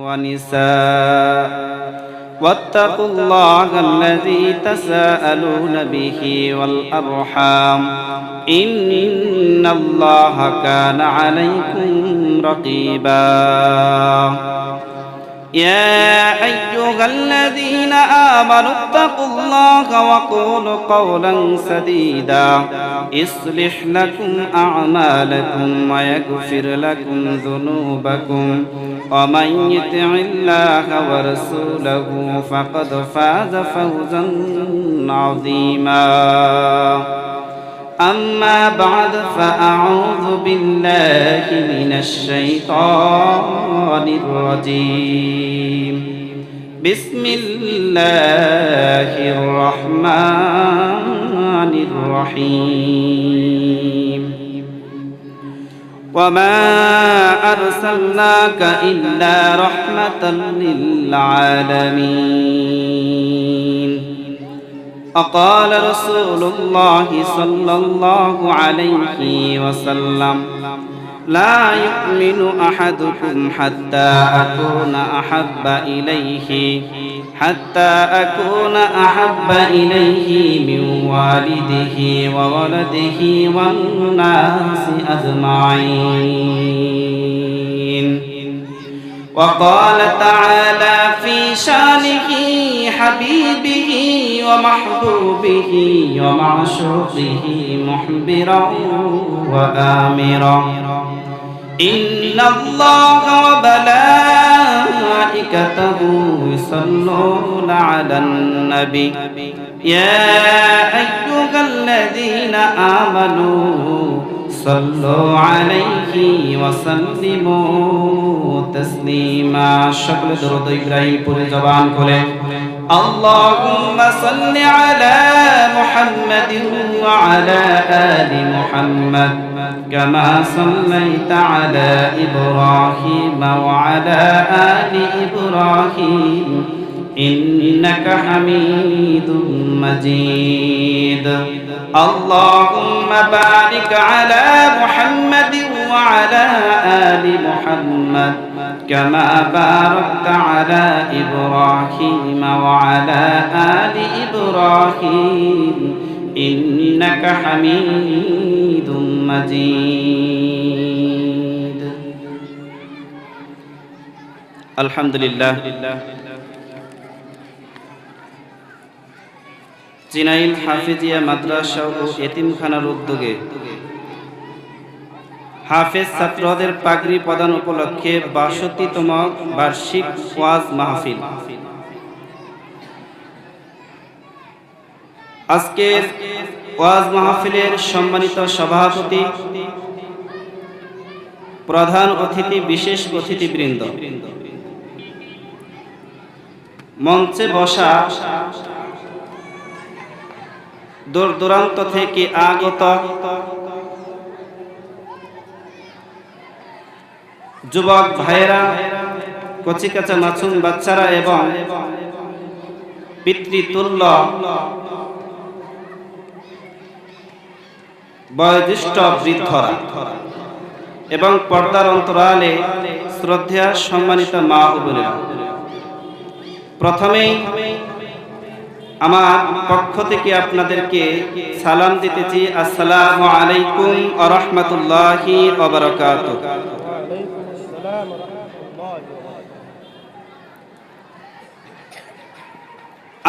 ونساء واتقوا الله الذي تساءلون به والأرحام إن الله كان عليكم رقيبا يا أيها الذين آمنوا اتقوا الله وقولوا قولا سديدا يصلح لكم أعمالكم ويغفر لكم ذنوبكم ومن يطع الله ورسوله فقد فاز فوزا عظيما أما بعد فأعوذ بالله من الشيطان الرجيم بسم الله الرحمن الرحيم وما أرسلناك إلا رحمة للعالمين وقال رسول الله صلى الله عليه وسلم لا يؤمن أحدكم حتى أكون أحب إليه من والده وولده والناس أجمعين وقال تعالى في شانه حبيبه ومحبوبه ومعشوقه مخبرا وآمرا إن الله وملائكته يصلون على النبي يا أيها الذين آمنوا صلوا عليه وسلموا تسليما شكل درود إبراهيم پوری زبان کھولے اللهم صل على محمد وعلى آل محمد كما صليت على إبراهيم وعلى آل إبراهيم إنك حميد مجيد اللهم بارك على محمد وعلى آل محمد كما باركت على إبراهيم وعلى آل إبراهيم إنك حميد مجيد الحمد لله senile Hafizia মাদ্রাসা ও এতিমখানার উদ্যোগে হাফেজ ছাত্রদের পাগড়ি প্রদান উপলক্ষে ৬২তম বার্ষিক ওয়াজ মাহফিল। আজকের ওয়াজ মাহফিলের সম্মানিত সভাপতি, প্রধান অতিথি, বিশেষ অতিথিবৃন্দ, মঞ্চে বসা দূর দূরান্ত থেকে আগত যুবক ভাইয়েরা, কচিকাচা মাসুম বাচ্চারা এবং পিতৃতুল্য বয়োজ্যেষ্ঠ বৃদ্ধরা এবং পর্দার অন্তরালে শ্রদ্ধেয় সম্মানিত মা ও বোনেরা, প্রথমেই আমার পক্ষ থেকে আপনাদেরকে সালাম দিতেছি। আসসালামু আলাইকুম ওয়া রাহমাতুল্লাহি ওয়া বারাকাতুহু।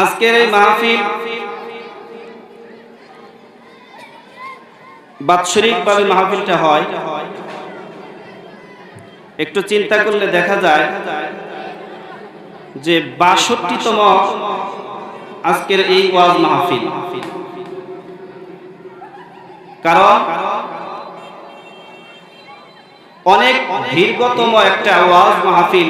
আজকের এই মাহফিল বাৎসরিকভাবে মাহফিলটা হয়। একটু চিন্তা করলে দেখা যায় যে ৬২তম আজকের এই ওয়াজ মাহফিল। কারণ অনেক দীর্ঘতম একটা ওয়াজ মাহফিল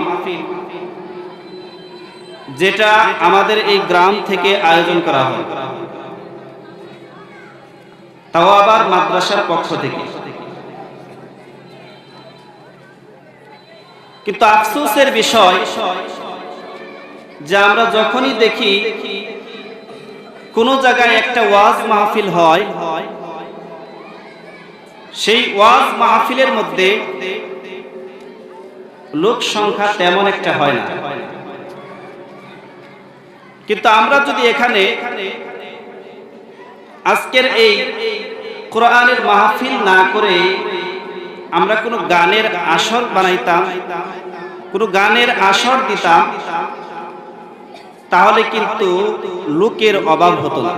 যেটা আমাদের এই গ্রাম থেকে আয়োজন করা হয়, তাও আবার মাদ্রাসার পক্ষ থেকে। কিন্তু আফসোসের বিষয় যে আমরা যখনই দেখি কোনো জায়গায় একটা ওয়াজ মাহফিল হয়, সেই ওয়াজ মাহফিলের মধ্যে লোক সংখ্যা তেমন একটা হয় না। কিন্তু আমরা যদি এখানে আজকের এই কোরআনের মাহফিল না করে আমরা কোনো গানের আসর বানাইতাম, কোনো গানের আসর দিতাম, তাহলে কিন্তু লোকের অভাব হতো না।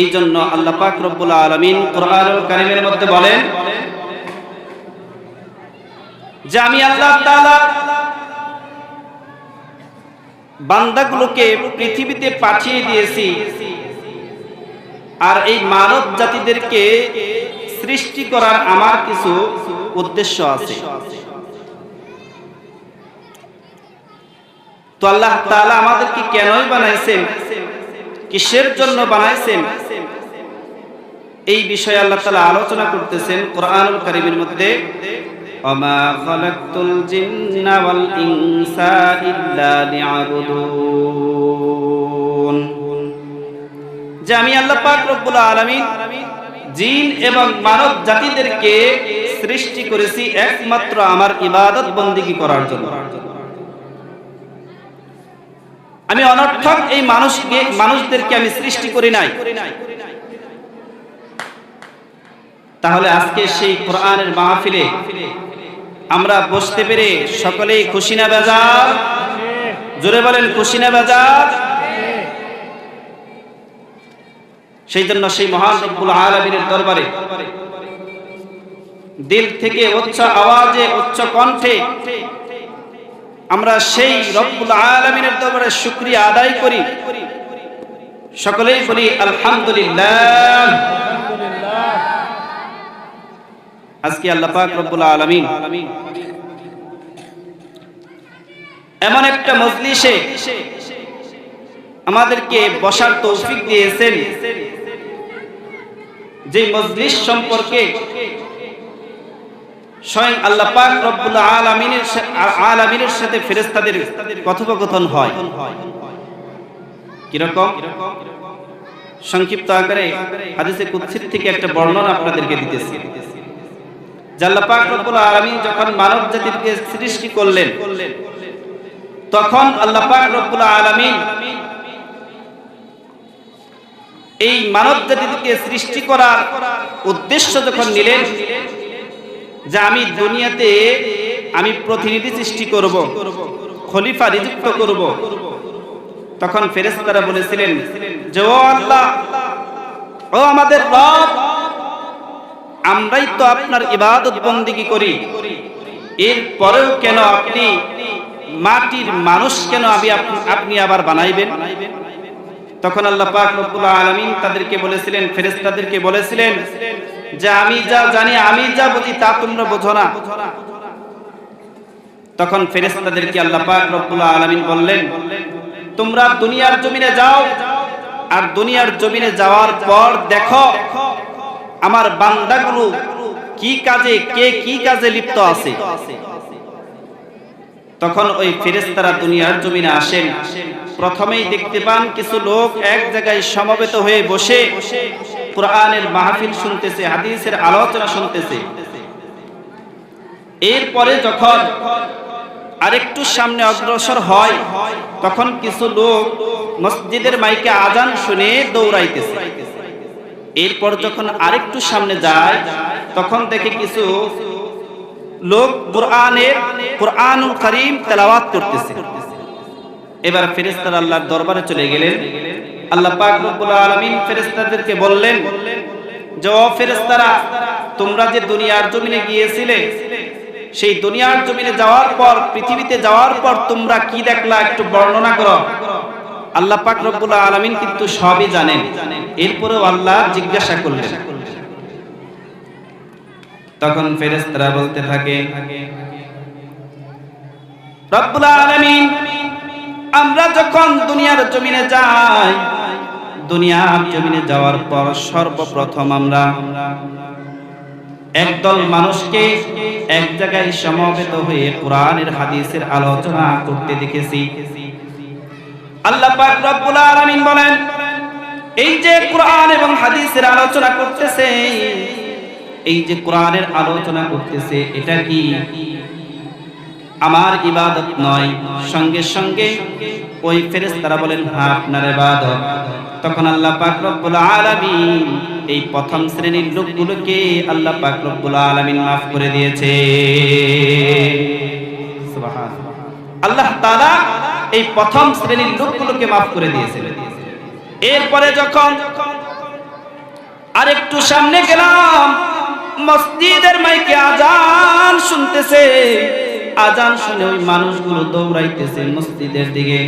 এই জন্য আল্লাহ পাক রব্বুল আলামিন কোরআনুল কারীমের মধ্যে বলেন যে আমি আল্লাহ তাআলা বান্দাগুলোকে পৃথিবীতে পাঠিয়ে দিয়েছি, আর এই মানব জাতিদেরকে সৃষ্টি করার আমার কিছু উদ্দেশ্য আছে। তো আল্লাহ তাআলা আমাদেরকে কেনই বানাইছেন, কিসের জন্য বানাইছেন, এই বিষয়ে আল্লাহ তাআলা আলোচনা করতেছেন কোরআনুল কারীমের মধ্যে। ওমা খালাকতুল জিন্না ওয়াল ইনসা ইল্লা লিয়াবুদুন, যে আমি আল্লাহ পাক রব্বুল আলামিন জিন এবং মানব জাতিদেরকে সৃষ্টি করেছি একমাত্র আমার ইবাদত বন্দেগী করার জন্য। আমি অনর্থক এই মানুষদেরকে আমি সৃষ্টি করি নাই। তাহলে আজকে সেই কোরআনের মাহফিলে আমরা বসতে পেরে সকলেই খুশি না বেজার? জোরে বলেন, খুশি না বেজার? সেই জন্য সেই মহান রব্বুল আলামিনের দরবারে দিল থেকে উচ্চ আওয়াজে উচ্চ কণ্ঠে আমরা সেই রব্বুল আলামিনের দরবারে শুকরিয়া আদায় করি। সকলেই বলি আলহামদুলিল্লাহ। আজকে আল্লাহ পাক রব্বুল আলামিন এমন একটা মজলিসে আমাদেরকে বসার তৌফিক দিয়েছেন, যে মজলিস সম্পর্কে স্বয়ং আল্লাহ পাক রব্বুল আলামিনের সাথে ফেরেশতাদের কথোপকথন হয়। কিরকম? সংক্ষিপ্ত আকারে হাদিসে কুদসি থেকে একটা বর্ণনা আপনাদেরকে দিতেছি। আল্লাহ পাক রব্বুল আলামিন যখন মানব জাতিকে সৃষ্টি করলেন, তখন আল্লাহ পাক রব্বুল আলামিন এই মানব জাতিকে সৃষ্টি করার উদ্দেশ্য যখন নিলেন যে আমি দুনিয়াতে আমি প্রতিনিধি সৃষ্টি করব, খলিফা নিযুক্ত করব, তখন ফেরেশতারা বলেছিলেন যে ও আল্লাহ, ও আমাদের রব, আমরাই তো আপনার ইবাদত বন্দেগী করি, এরপরেও কেন আপনি মাটির মানুষ কেন আপনি আবার বানাইবেন? তখন আল্লাহ পাক রব্বুল আলামিন তাদেরকে বলেছিলেন, ফেরেশতাদেরকে বলেছিলেন যে আমি যা জানি, আমি যা বুঝি তা তোমরা বোঝো না। তখন ফেরেশতাদেরকে আল্লাহ পাক রব্বুল আলামিন বললেন, তোমরা দুনিয়ার জমিনে যাও, আর দুনিয়ার জমিনে যাওয়ার পর দেখো আমার বান্দাগুলো কি কাজে, কে কি কাজে লিপ্ত আছে। তখন ওই ফেরেশতারা দুনিয়ার জমিনে আসেন। প্রথমেই দেখতে পান কিছু লোক এক জায়গায় সমবেত হয়ে বসে কোরআনের মাহফিল শুনতেছে, হাদিসের আলোচনা শুনতেছে। এরপরে যখন আরেকটু সামনে অগ্রসর হয়, তখন কিছু লোক মসজিদের মাইকে আজান শুনে দৌড়াইতেছে। এরপর যখন আরেকটু সামনে যায়, তখন দেখে কিছু লোক কোরআনুল কারীম তেলাওয়াত করতেছে। এবার ফেরেশতারা আল্লাহর দরবারে চলে গেলেন। আল্লাহ পাক রব্বুল আলামিন ফেরেশতাদেরকে বললেন যে ও ফেরেশতারা, তোমরা যে দুনিয়ার জমিনে গিয়েছিলে, সেই দুনিয়ার জমিনে যাওয়ার পর, পৃথিবীতে যাওয়ার পর তোমরা কি দেখলা একটু বর্ণনা করো। আল্লাহ পাক রব্বুল আলামিন কিন্তু সবই জানেন। এরপরেও আল্লাহ জিজ্ঞাসা করলেন। তখন ফেরেশতারা বলতে থাকে, রব্বুল আলামিন, আমরা যখন দুনিয়ার জমিনে যাই, দুনিয়ার জমিনে যাওয়ার পর সর্বপ্রথম আমরা একদল মানুষকে এক জায়গায় সমবেত হয়ে কোরআনের হাদিসের আলোচনা করতে দেখেছি। আল্লাহ পাক রব্বুল আলামিন বলেন, এই যে কোরআন এবং হাদিসের আলোচনা করতেছে, এই যে কোরআনের আলোচনা করতেছে এটা কি আমার ইবাদত নয়? সঙ্গে সঙ্গে ওই ফেরেশতারা বলেন হ্যাঁ আপনার ইবাদত। তখন আল্লাহ পাক রব্বুল আলামিন এই প্রথম শ্রেণীর লোকগুলোকে আল্লাহ পাক রব্বুল আলামিন মাফ করে দিয়েছে। সুবহানাল্লাহ। আল্লাহ তাআলা এই প্রথম শ্রেণীর লোকগুলোকে মাফ করে দিয়েছেন। এরপরে যখন আরেকটু সামনে গেলাম, মসজিদের মাইকে আজান শুনতেছে। আজান শুনে ওই মানুষগুলো দৌড়াইতেছে মসজিদের দিকে।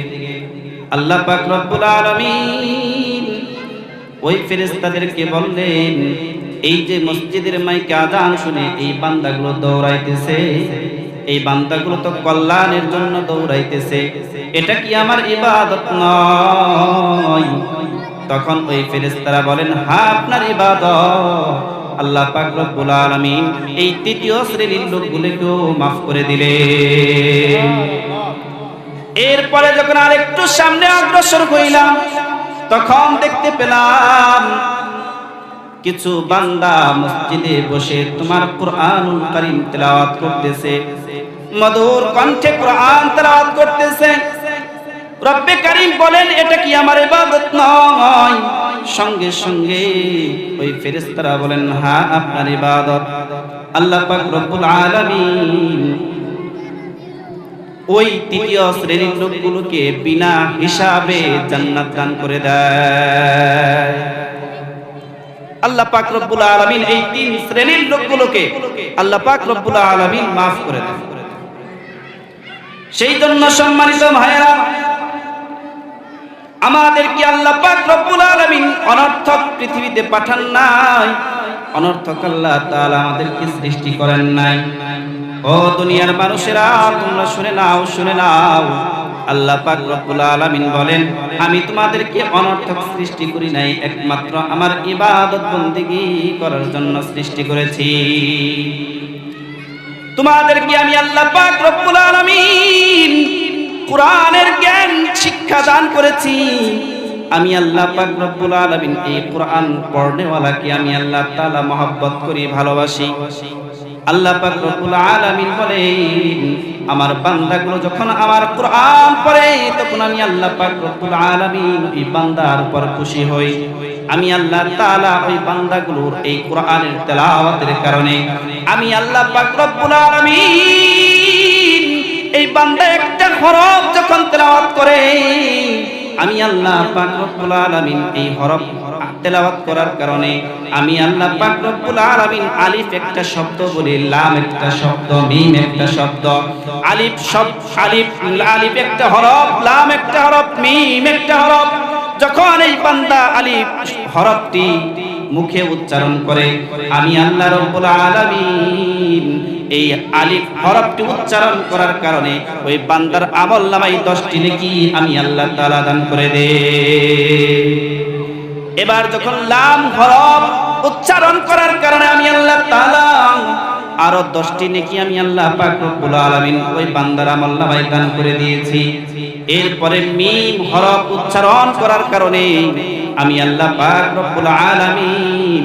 আল্লাহ পাক রব্বুল আলামিন ওই ফেরেশতাদেরকে বললেন, এই যে মসজিদের মাইকে আজান শুনে এই বান্দাগুলো দৌড়াইতেছে, এই বান্দাগুলো তো কল্যাণের জন্য দৌড়াইতেছে, এটা কি আমার ইবাদত নয়? তখন ওই ফেরেশতারা বলেন হ্যাঁ আপনার ইবাদত। আল্লাহ পাক রব্বুল আলামিন এই তৃতীয় শ্রেণীর লোকগুলোকেও মাফ করে দিলেন। এরপরে যখন আরেকটু সামনে অগ্রসর হইলাম, তখন দেখতে পেলাম কিছু বান্দা মসজিদে বসে তোমার কুরআনুল কারীম তেলাওয়াত করতেছে, মধুর কণ্ঠে কুরআন তেলাওয়াত করতেছে। রব্বে কারীম বলেন এটা কি আমার ইবাদত নয়? সঙ্গে সঙ্গে ওই ফেরেশতারা বলেন হ্যাঁ আপনার ইবাদত। আল্লাহ পাক রব্বুল আলামিন ওই তৃতীয় শ্রেণীর লোকগুলোকে বিনা হিসাবে জান্নাত দান করে দেয়। আল্লাহ পাক রব্বুল আলামিন এই তিন শ্রেণীর লোকগুলোকে আল্লাহ পাক রব্বুল আলামিন মাফ করে দেন। সেই জন্য সম্মানিত ভাইরা, আমাদেরকে আল্লাহ পাক রব্বুল আলামিন অনর্থক পৃথিবীতে পাঠান নাই, অনর্থক আল্লাহ তাআলা আমাদেরকে সৃষ্টি করেন নাই। ও দুনিয়ার মানুষেরা তোমরা শুনে নাও, শুনে নাও। আল্লাহ পাক রব্বুল আলামিন বলেন আমি তোমাদেরকে অনর্থক সৃষ্টি করি নাই, একমাত্র আমার ইবাদত বন্দেগী করার জন্য সৃষ্টি করেছি। তোমাদেরকে আমি আল্লাহ পাক রব্বুল আলামিন কুরআনের জ্ঞান শিক্ষা দান করেছি। আমি আল্লাহ পাক রব্বুল আলামিন এই কুরআন পড়নেওয়ালাকে আমি আল্লাহ তাআলা মহব্বত করি, ভালোবাসি। আল্লাহ পাক রব্বুল আলামিন বলেন আমার বান্দাগুলো যখন আমার কুরআন পড়ে তখন আমি আল্লাহ পাক রব্বুল আলামিন এই বান্দার উপর খুশি হই। আমি আল্লাহ তাআলা ওই বান্দাগুলোর এই কুরআনের তেলাওয়াতের কারণে আমি আল্লাহ পাক রব্বুল আলামিন এই বান্দা একটা হরফ যখন তেলাওয়াত করে আমি আল্লাহ পাক রব্বুল আলামিন এই হরফ তেলাওয়াত করার কারণে আমি আল্লাহ পাক রব্বুল আলামিন আলিফ একটা শব্দ বলি, লাম একটা শব্দ, মিম একটা শব্দ, আলিফ আলিফ একটা হরফ, লাম একটা হরফ, মিম একটা হরফ। যখন এই বান্দা আলিফ হরফটি মুখে উচ্চারণ করে আমি আল্লাহ রব্বুল আলামিন এই আলিফ হরফটি উচ্চারণ করার কারণে ওই বান্দার আমলনামায় 10টি নেকি আমি আল্লাহ তাআলা দান করে দেই। এবার যখন লাম হরফ উচ্চারণ করার কারণে আমি আল্লাহ তাআলা আরো 10টি নেকি আমি আল্লাহ পাক রব্বুল আলামিন ওই বান্দার আমলনামায় দান করে দিয়েছি। এরপরে মিম হরফ উচ্চারণ করার কারণে আমি আল্লাহ পাক রব্বুল আলামিন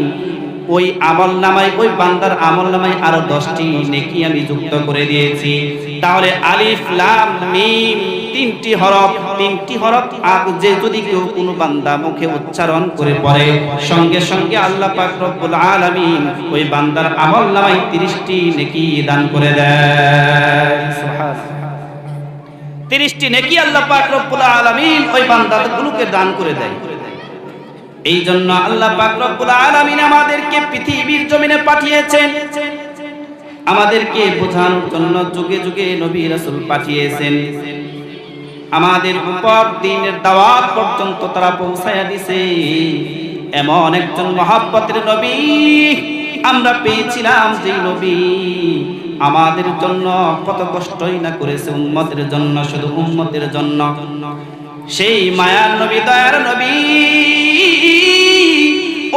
ওই আমলনামায় ওই বান্দার আমলনামায় আরো 10টি নেকি আমি যুক্ত করে দিয়েছি। তাহলে আলিফ লাম মিম তিনটি হরফ যে যদি কেউ কোনো বান্দা মুখে উচ্চারণ করে পড়ে সঙ্গে সঙ্গে আল্লাহ পাক রব্বুল আলামিন ওই বান্দার আমলনামায় 30টি নেকি দান করে দেয়। সুবহানাল্লাহ, 30টি নেকি আল্লাহ পাক রব্বুল আলামিন ওই বান্দাগুলোকে দান করে দেয়। এই জন্য আল্লাহ পাক রব্বুল আলামিন আমাদেরকে পৃথিবীর জমিনে পাঠিয়েছেন, আমাদেরকে বোঝানোর জন্য যুগে যুগে নবী রাসূল পাঠিয়েছেন। আমাদের উপর দ্বীনের দাওয়াত পর্যন্ত তারা পৌঁছায়া দিয়েছে। এমন একজন মহব্বতের নবী আমরা পেয়েছিলাম, যে নবী আমাদের জন্য কত কষ্টই না করেছে উম্মতের জন্য, শুধু উম্মতের জন্য। সেই মায়ার নবী, দয়ার নবী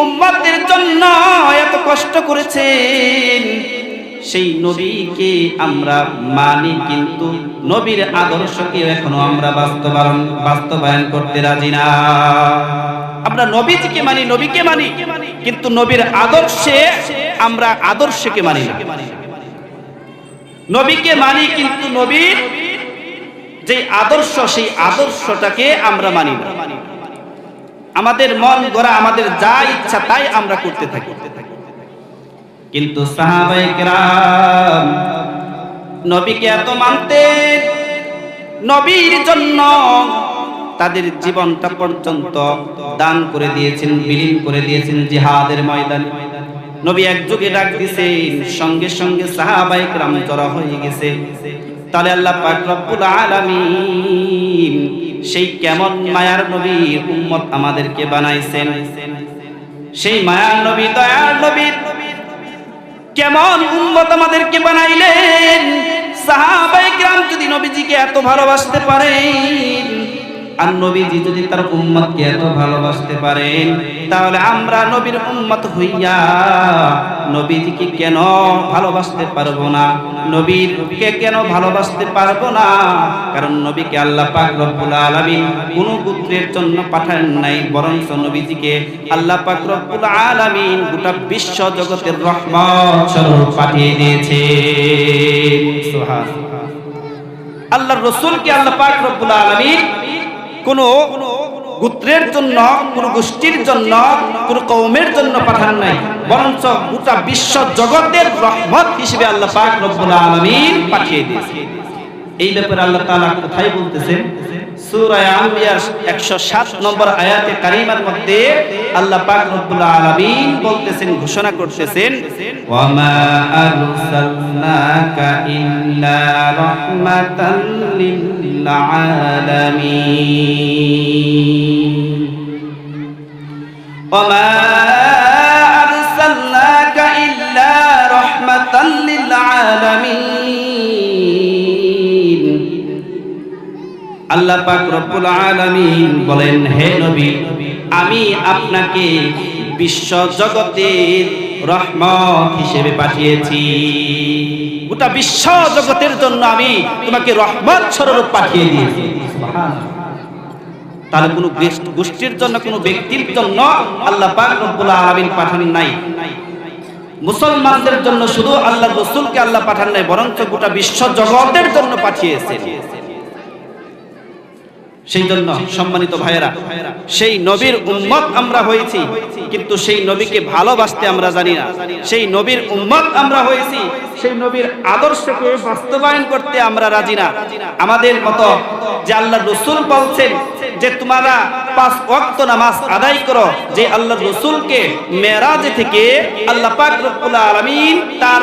উম্মতের জন্য এত কষ্ট করেছেন। সেই নবীকে আমরা মানি, কিন্তু নবীর আদর্শকে এখনো আমরা বাস্তবায়ন করতে রাজি না। আমরা নবীকে মানি, কিন্তু নবীর আদর্শে আমরা আদর্শকে মানি না। নবীকে মানি কিন্তু নবীর যে আদর্শ সেই আদর্শটাকে আমরা মানি না। আমাদের মন গড়া আমাদের যা ইচ্ছা তাই আমরা করতে থাকি। কিন্তু সাহাবায়ে কেরাম নবীকে এত মানতেন, নবীর জন্য তাদের জীবনটা পর্যন্ত দান করে দিয়েছেন, বিলীন করে দিয়েছেন জিহাদের ময়দানে। নবী এক যুগে ডাক দিয়েছেন, সঙ্গে সঙ্গে সাহাবায়ে কেরাম জড়ো হয়ে গেছে। তাহলে আল্লাহ পাক রব্বুল আলামিন সেই কেমন মায়ার নবীর উম্মত আমাদেরকে বানাইছেন, সেই মায়ার নবী দয়ার নবীর কেমন উম্মত আমাদেরকে বানাইলেন। সাহাবায়ে কেরাম যদি নবীজিকে এত ভালোবাসতে পারেন, আর নবীজি যদি তার উম্মতকে এত ভালোবাসতে পারেন, তাহলে আমরা নবীর উম্মত হইয়া নবীজিকে কেন ভালোবাসতে পারবো না? নবীকে কেন ভালোবাসতে পারবো না? কারণ নবীকে আল্লাহ পাক রব্বুল আলামিন কোন গোত্রের জন্য পাঠান নাই, বরঞ্চ নবীজিকে আল্লাহ পাক রব্বুল আলামিন গোটা বিশ্ব জগতের রহমত স্বরূপ পাঠিয়ে দিয়েছে। সুবহানাল্লাহ। আল্লাহর রাসূলকে আল্লাহ পাক রব্বুল আলামিন কোন গোত্রের জন্য, কোন গোষ্ঠীর জন্য, কোন কওমের জন্য পাঠান নাই, বরঞ্চ গোটা বিশ্ব জগতের রহমত হিসেবে আল্লাহ পাক রব্বুল আলামিন পাঠিয়ে দিয়েছেন। এই ব্যাপারে আল্লাহ তাআলা কোথায় বলতেছেন? সূরা আম্বিয়ার 107 নম্বর আয়াতে কারিমার মধ্যে আল্লাহ পাক রব্বুল আলামিন বলতেছেন, ঘোষণা করতেছেন, ওয়া মা আরসালনাকা ইল্লা রাহমাতাল লিল আলামিন, ওয়া মা আরসালনাকা ইল্লা রাহমাতাল লিল আলামিন। আল্লাহ পাক রব্বুল আলামিন বলেন, হে নবী, আমি আপনাকে বিশ্ব জগতের রহমত হিসেবে পাঠিয়েছি। গোটা বিশ্ব জগতের জন্য আমি তোমাকে রহমত স্বরূপ পাঠিয়ে দিয়েছি। সুবহানাল্লাহ। তাহলে কোনো গোষ্ঠীর জন্য, কোনো ব্যক্তির জন্য আল্লাহ পাক রব্বুল আলামিন পাঠান নাই। মুসলমানদের জন্য শুধু আল্লাহর রাসূলকে আল্লাহ পাঠান নাই, বরঞ্চ গোটা বিশ্ব জগতের জন্য পাঠিয়েছেন। সেই জন্য সম্মানিত ভাইয়েরা, সেই নবীর উম্মত আমরা হয়েছি, কিন্তু সেই নবীকে ভালোবাসতে আমরা জানি না। সেই নবীর উম্মত আমরা হয়েছি, সেই নবীর আদর্শকে বাস্তবায়ন করতে আমরা রাজি না। আমাদের মতো যে আল্লাহর রাসূল বলছেন যে তোমরা 5 ওয়াক্ত নামাজ আদায় করো, যে আল্লাহর রাসূলকে মেরাজ থেকে আল্লাহ পাক রব্বুল আলামিন তার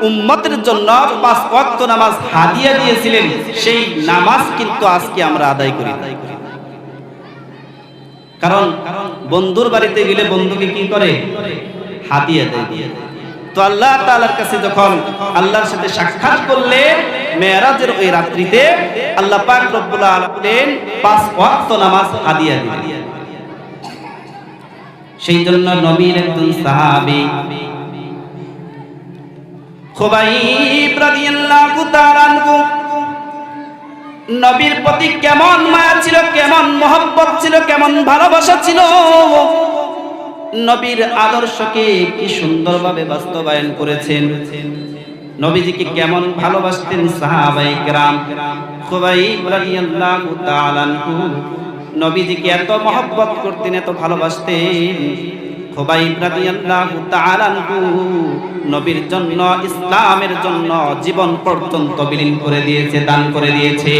উম্মতের জন্য 5 ওয়াক্ত নামাজ হাদিয়া দিয়েছিলেন, সেই নামাজ কিন্তু আজকে আমরা আদায় করি না। কারণ বন্ধুর বাড়িতে গেলে বন্ধুকে কি করে? হাদিয়া দেয়। তো আল্লাহ তাআলার কাছে যখন আল্লাহর সাথে সাক্ষাৎ করলে মেরাজের ওই রাত্রিতে আল্লাহ পাক রব্বুল আলামিন 5 ওয়াক্ত নামাজ হাদিয়া দিলেন। সেই জন্য নবীর একজন সাহাবী খুবাইব রাদিয়াল্লাহু তাআলা আনহু, নবীর প্রতি কেমন মায়া ছিল, কেমন মহব্বত ছিল, কেমন ভালোবাসা ছিল, নবীর আদর্শকে কি সুন্দরভাবে বাস্তবায়ন করেছেন, নবীজিকে কেমন ভালোবাসতেন সাহাবায়ে কেরাম। খুবাইব রাদিয়াল্লাহু তাআলা আনহু নবীজিকে এত মহব্বত করতেন, এত ভালোবাসতেন। খুবাইব রাদিয়াল্লাহু তাআলা আনহু নবীর জন্য, ইসলামের জন্য জীবন পর্যন্ত বিলীন করে দিয়েছে, দান করে দিয়েছে।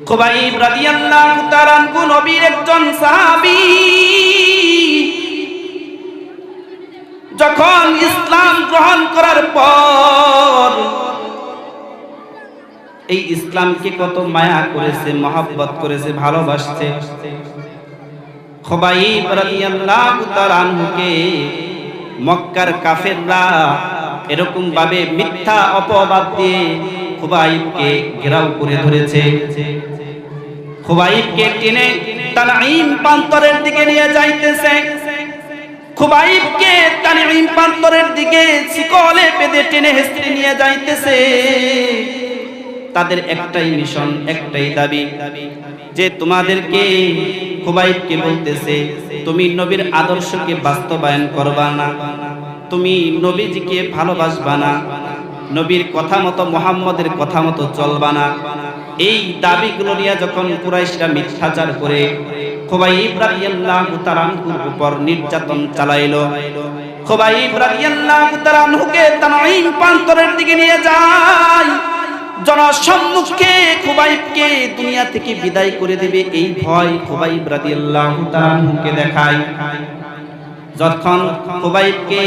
খুবাইব রাদিয়াল্লাহু তাআলা আনহু নবীর একজন সাহাবী। যখন ইসলাম গ্রহণ করার পর এই ইসলামকে কত মায়া করেছে, মহব্বত করেছে, ভালোবাসছে। খুবাইব রাদিয়াল্লাহু তাআলা আনহুকে মক্কার কাফেররা এরকম ভাবে মিথ্যা অপবাদ দিয়ে খুবাইবকে ঘেরাও করে ধরেছে। খুবাইবকে টেনে তানঈম প্রান্তরের দিকে নিয়ে যাইতেছে। খুবাইবকে তানঈম প্রান্তরের দিকে শিকলে বেঁধে টেনে হেঁচড়ে নিয়ে যাইতেছে। তাদের একটাই মিশন, একটাই দাবি যে তোমাদেরকে খুবাইবকে বলতেছে, তুমি নবীর আদর্শকে বাস্তবায়ন করবা না, তুমি নবীজিকে ভালোবাসবা না, নবীর কথা মতো মুহাম্মদের কথা মতো চলবা না। এই দাবিগুলো নিয়ে যখন কুরাইশরা মিথ্যাচার করে খুবাইব রাদিয়াল্লাহু তাআলার উপর নির্যাতন চালাইলো, খুবাইব রাদিয়াল্লাহু তাআলাকে তানঈম প্রান্তরের দিকে নিয়ে যায়। জনসম্মুখে খুবাইবকে দুনিয়া থেকে বিদায় করে দেবে এই ভয় খুবাইব রাদিয়াল্লাহু তাআলাকে দেখায়। যখন খুবাইবকে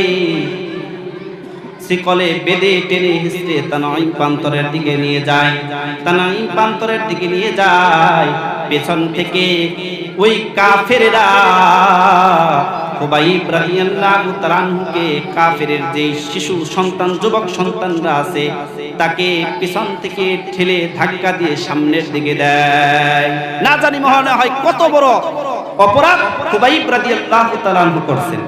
শিকলে বেঁধে টেনে হিঁচড়ে তানঈম প্রান্তরের দিকে নিয়ে যায়, তানঈম প্রান্তরের দিকে নিয়ে যায়, পেছন থেকে ওই কাফেরেরা খুবাইব রাদিয়াল্লাহু তাআলাকে, কাফেরের যে শিশু সন্তান যুবক সন্তানরা আছে তাকে পিছন থেকে ঠেলে ধাক্কা দিয়ে সামনের দিকে দেয়। না জানি মনে হয় কত বড় অপরাধ খুবাইব রাদিয়াল্লাহু তাআলা করছেন।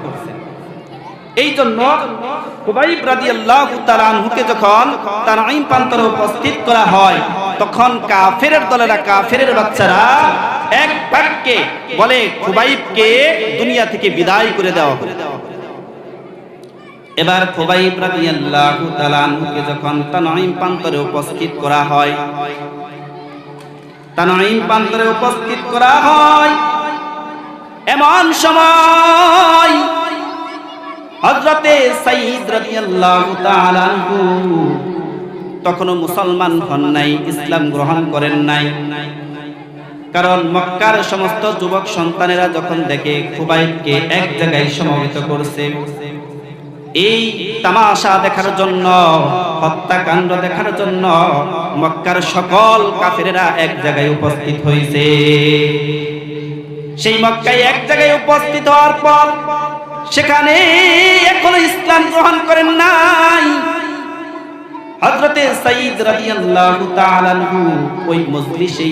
এই জন্য খুবাইব রাদিয়াল্লাহু তাআলাকে যখন তানঈম প্রান্তরে উপস্থিত করা হয়, তখন কাফেরের দলেরা, কাফেরের বাচ্চারা এক বাক্যে বলে খুবাইবকে দুনিয়া থেকে বিদায় করে দেওয়া হবে। এবার খুবাইব রাদিয়াল্লাহু তাআলাকে যখন তানঈম প্রান্তরে উপস্থিত করা হয়, তানঈম প্রান্তরে উপস্থিত করা হয়, এমন সময় হযরতে সাঈদ রাদিয়াল্লাহু তাআলা তখনও মুসলমান হন নাই, ইসলাম গ্রহণ করেন নাই। কারণ মক্কার সমস্ত যুবক সন্তানেরা যখন দেখে খুবাইবকে এক জায়গায় সমবেত করছে, এই তামাশা দেখার জন্য, হত্যাকাণ্ড দেখার জন্য মক্কার সকল কাফেরেরা এক জায়গায় উপস্থিত হয়েছে। সেই মক্কায় এক জায়গায় উপস্থিত হওয়ার পর সেখানে এখনো ইসলাম গ্রহণ করেন নাই হযরতে সাঈদ রাদিয়াল্লাহু তাআলা ওই মজলিসে,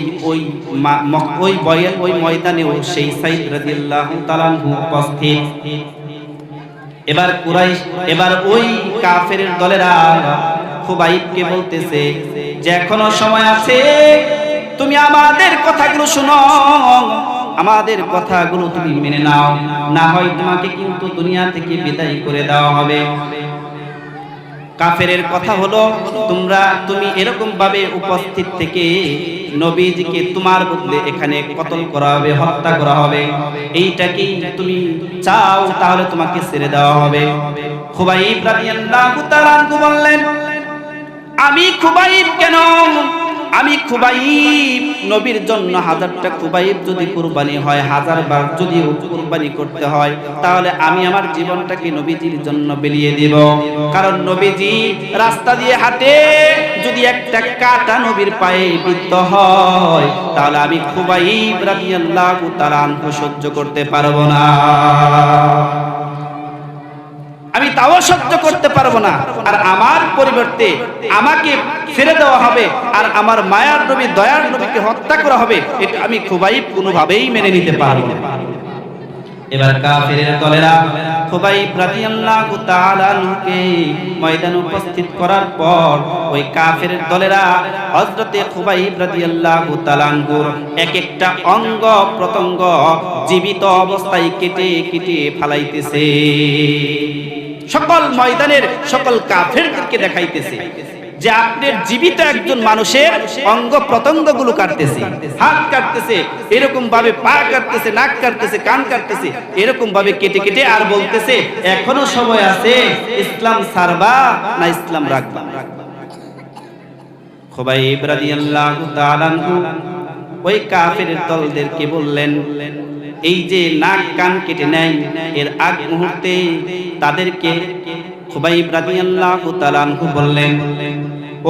ওই ময়দানেও সেই সাঈদ রাদিয়াল্লাহু তাআলা উপস্থিত। এবার ওই কাফেরের দলেরা খুবাইবকে বলতেছে যে এখনো সময় আছে, তুমি আমাদের কথাগুলো শোনো, আমাদের কথাগুলো তুমি মেনে নাও, না হয় তোমাকে কিন্তু দুনিয়া থেকে বিদায় করে দেওয়া হবে। কাফেরের কথা হলো, তুমি এরকম ভাবে উপস্থিত থেকে নবীজিকে তোমার বদলে এখানে কতল করা হবে, হত্যা করা হবে, এইটা কি তুমি চাও? তাহলে তোমাকে ছেড়ে দেওয়া হবে। খুবাইব রাদিয়াল্লাহু তাআলা বললেন, আমি খুবাইব কেন? আমি খুবাইব, নবীর জন্য 1000টা খুবাইব যদি কুরবানি হয়, 1000 বার যদি কুরবানি করতে হয়, তাহলে আমি আমার জীবনটাকে নবীজির জন্য বিলিয়ে দিব। কারণ নবীজি রাস্তা দিয়ে হাঁটে, যদি একটা কাঁটা নবীর পায়ে বিদ্ধ হয়, তাহলে আমি খুবাইব রাদিয়াল্লাহু তাআলা সহ্য করতে পারবো না, আমি তাও সহ্য করতে পারবো না। আর আমার পরিবর্তে আমাকে ছেড়ে দেওয়া হবে, আর আমার মায়ার নবী, দয়ার নবীকে হত্যা করা হবে, এটা আমি খুবাইব কোনোভাবেই মেনে নিতে পারবো না। এবার কাফেরের দলেরা খুবাইব রাদিয়াল্লাহু তাআলাকে ময়দানে উপস্থিত করার পর ওই কাফেরের দলেরা হযরতে খুবাইব রাদিয়াল্লাহু তাআলার এক একটা অঙ্গ প্রত্যঙ্গ জীবিত অবস্থায় কেটে কেটে ফালাইতেছে, সকল ময়দানের সকল কাফেরদেরকে দেখাইতেছে যে আপনার জীবিত একজন মানুষের অঙ্গ প্রত্যঙ্গগুলো কাটতেছে, হাত কাটতেছে, এরকম ভাবে পা কাটতেছে, নাক কাটতেছে, কান কাটতেছে, এরকম ভাবে কেটে কেটে আর বলতেছে এখনো সময় আছে, ইসলাম ছাড়বা না ইসলাম রাখবা। খুবাইব রাদিয়াল্লাহু তাআলা ওই কাফেরের দলদেরকে বললেন, এই যে নাক কান কেটে নেয়, এর আগ মুহূর্তে তাদেরকে খুবাইব রাদিয়াল্লাহু তাআলা বললেন,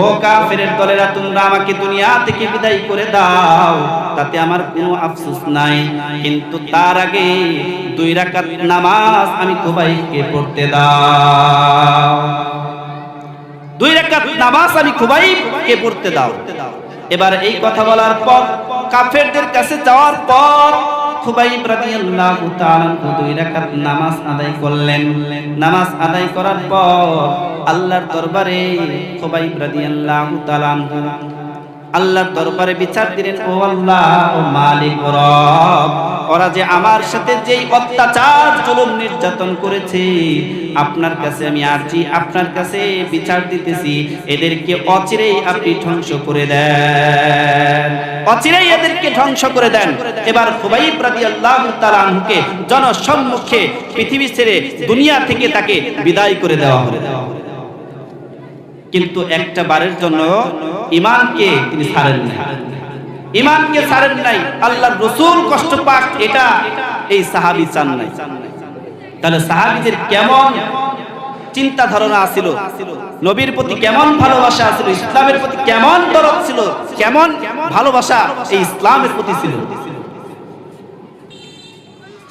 ও কাফেরের দলেরা, তোমরা আমাকে দুনিয়া থেকে বিদায় করে দাও, তাতে আমার কোনো আফসোস নাই, কিন্তু তার আগে 2 রাকাত নামাজ আমি খুবাইবকে পড়তে দাও, 2 রাকাত নামাজ আমি খুবাইবকে পড়তে দাও। এবার এই কথা বলার পর, কাফেরদের কাছে যাওয়ার পর খুবাইব রাদিয়াল্লাহু তাআলা 2 রাকাত নামাজ আদায় করলেন। নামাজ আদায় করার পর আল্লাহর দরবারে খুবাইব রাদিয়াল্লাহু তাআলা আল্লাহর দরবারে বিচার দিলেন, ও আল্লাহ, ও মালিক রব, ওরা যে আমার সাথে যেই অত্যাচার জুলুম নির্যাতন করেছে, আপনার কাছে আমি আরজি, আপনার কাছে বিচার দিতেছি, এদেরকে অচিরেই আপনি ধ্বংস করে দেন, অচিরেই এদেরকে ধ্বংস করে দেন। এবার খুবাইব রাদিয়াল্লাহু তাআলা আনহুকে জনসম্মুখে পৃথিবী ছেড়ে দুনিয়া থেকে তাকে বিদায় করে দেওয়া হলো। কিন্তু একটা বারের জন্য ঈমানকে তিনি ছাড়েন না, ঈমানকে ছাড়েন নাই। আল্লাহর রাসূল কষ্ট পাক এটা এই সাহাবী চান নাই। তাহলে সাহাবীদের কেমন চিন্তা ধারণা ছিল, নবীর প্রতি কেমন ভালোবাসা ছিল, ইসলামের প্রতি কেমন দরদ ছিল, কেমন ভালোবাসা এই ইসলামের প্রতি ছিল।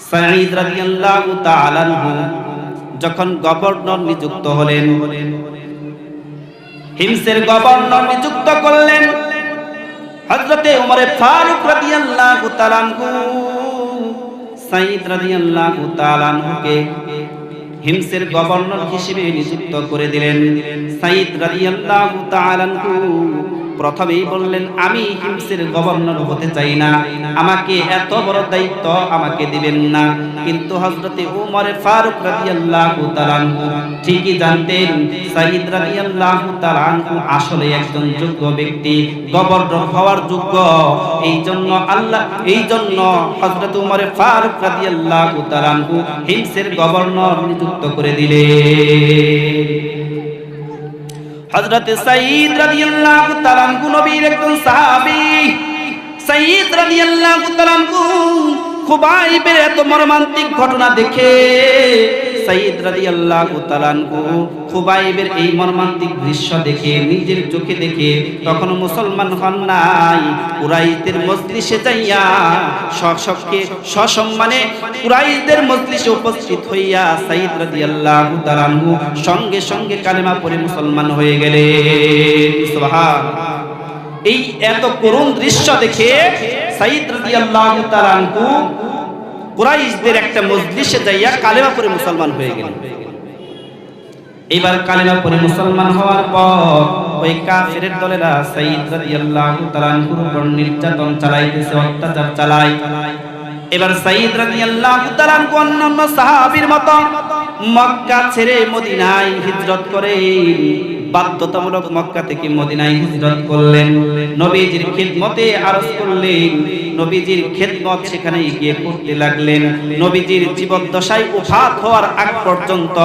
সাঈদ রাদিয়াল্লাহু তাআলা আনহু যখন গভর্নর নিযুক্ত হলেন, হিমসের গভর্নর নিযুক্ত করলেন হযরতে ওমর ফারুক রাদিয়াল্লাহু তাআলা আনহু। সাঈদ রাদিয়াল্লাহু তাআলা আনহুকে হিমসের গভর্নর হিসেবে নিযুক্ত করে দিলেন। সাঈদ রাদিয়াল্লাহু তাআলা আনহু প্রথমেই বললেন, আমি হিমসের গভর্নর হতে চাই না, আমাকে এত বড় দায়িত্ব আমাকে দিবেন না। কিন্তু হযরতে ওমর ফারুক রাদিয়াল্লাহু তাআলা আনহু ঠিকই জানতেন সাঈদ রাদিয়াল্লাহু তাআলা আনহু আসলে একজন যোগ্য ব্যক্তি, গভর্নর হওয়ার যোগ্য। এই জন্য হযরতে ওমর ফারুক রাদিয়াল্লাহু তাআলা আনহু হিমসের গভর্নর নিযুক্ত করে দিলেন। হযরতে সাঈদ রাদিয়াল্লাহু তাআলা আনহু নবীর একজন সাহাবী। সাঈদ রাদিয়াল্লাহু তাআলা আনহু খুবাইবের এত মর্মান্তিক ঘটনা দেখে, সাঈদ রাদিয়াল্লাহু তাআলা আনহু খুবাইবের এই মর্মান্তিক দৃশ্য দেখে, নিজের চোখে দেখে, তখন মুসলমান হন নাই। কুরাইশদের মজলিসে যাইয়া সসম্মানে কুরাইশদের মজলিসে উপস্থিত হইয়া সাঈদ রাদিয়াল্লাহু তাআলা আনহু সঙ্গে সঙ্গে কালেমা পড়ে মুসলমান হয়ে গেলেন। সুবহানাল্লাহ। এই এত করুণ দৃশ্য দেখে সাঈদ রাদিয়াল্লাহু তাআলা আনহু কুরাইশদের একটা মজলিসে যাইয়া কালেমা পড়ে মুসলমান হয়ে গেলেন। এবার কালেমা পড়ে মুসলমান হওয়ার পর ওই কাফিরের দলেরা সাঈদ রাদিয়াল্লাহু তাআলা আনহুর উপর নির্যাতন চালাইতেছে, অত্যাচার চালায়। এবার সাঈদ রাদিয়াল্লাহু তাআলা আনহু অন্যান্য সাহাবীর মতো মক্কা ছেড়ে মদিনায় হিজরত করেন। বাধ্যতামূলক মক্কা থেকে মদিনায় হিজরত করলেন, নবীজির খিদমতে আরজ করলেন, নবীজির খিদমত সেখানে গিয়ে করতে লাগলেন। নবীজির জীবদ্দশায় ওফাত হওয়ার আগ পর্যন্ত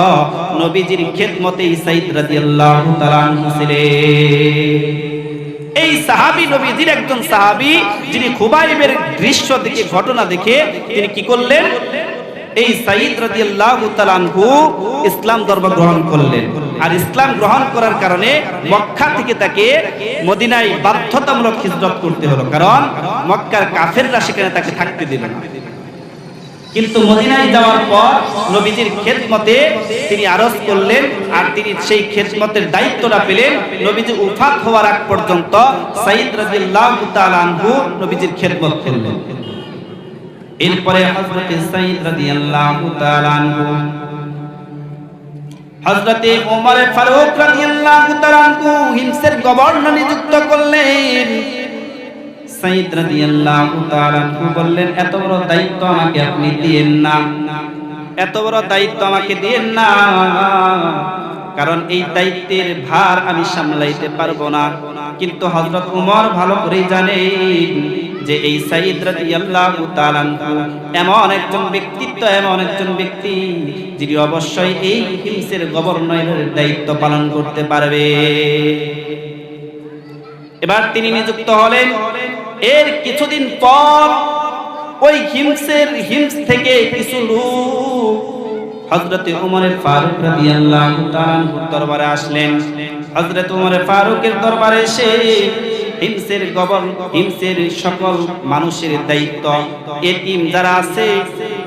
নবীজির খিদমতেই সাঈদ রাদিয়াল্লাহু তাআলা আনহু ছিলেন। এই সাহাবী নবীজির একজন সাহাবী, যিনি খুবাইবের দৃশ্য দেখে, ঘটনা দেখে তিনি কি করলেন, এই সাঈদ রাদিয়াল্লাহু তাআলা আনহু ইসলাম ধর্ম গ্রহণ করলেন। আর ইসলাম গ্রহণ করার কারণে মক্কা থেকে তাকে মদিনায় বাধ্যতামূলক হিজরত করতে হলো, কারণ মক্কার কাফেররা সেখানে তাকে থাকতে দিল না। কিন্তু মদিনায় যাওয়ার পর নবীজির খেদমতে তিনি আরজ করলেন, আর তিনি সেই খেদমতের দায়িত্বটা পেলেন। নবীজি ওফাত হওয়ার আগ পর্যন্ত সাঈদ রাদিয়াল্লাহু তাআলা আনহু নবীজির খেদমত করলেন। এরপরে হযরতে সাঈদ রাদিয়াল্লাহু তাআলা আনহু হযরতে ওমর ফারুক রাদিয়াল্লাহু তাআলা আনহু হিমসের গভর্নর নিযুক্ত করলেন। সাঈদ রাদিয়াল্লাহু তাআলা আনহু বললেন, এত বড় দায়িত্ব আমাকে আপনি দিয়েন না, এত বড় দায়িত্ব আমাকে দিয়েন না, কারণ এই দায়িত্বের ভার আমি সামলাইতে পারবো না। কিন্তু হযরত ওমর ভালো করেই জানেন যে এই সাঈদ রাদিয়াল্লাহু তাআলা আনহু এমন একজন ব্যক্তিত্ব, এমন একজন ব্যক্তি যিনি অবশ্যই এই হিমসের গভর্নরের দায়িত্ব পালন করতে পারবে। এবার তিনি নিযুক্ত হলেন। এর কিছুদিন পর ওই হিমস থেকে কিছু লোক হযরতে ওমর ফারুক রাদিয়াল্লাহু তাআলা আনহুর দরবারে আসলেন। হযরত ওমর ফারুকের দরবারে এসে হিমসের সকল মানুষের দায়িত্ব, এতিম যারা আছে,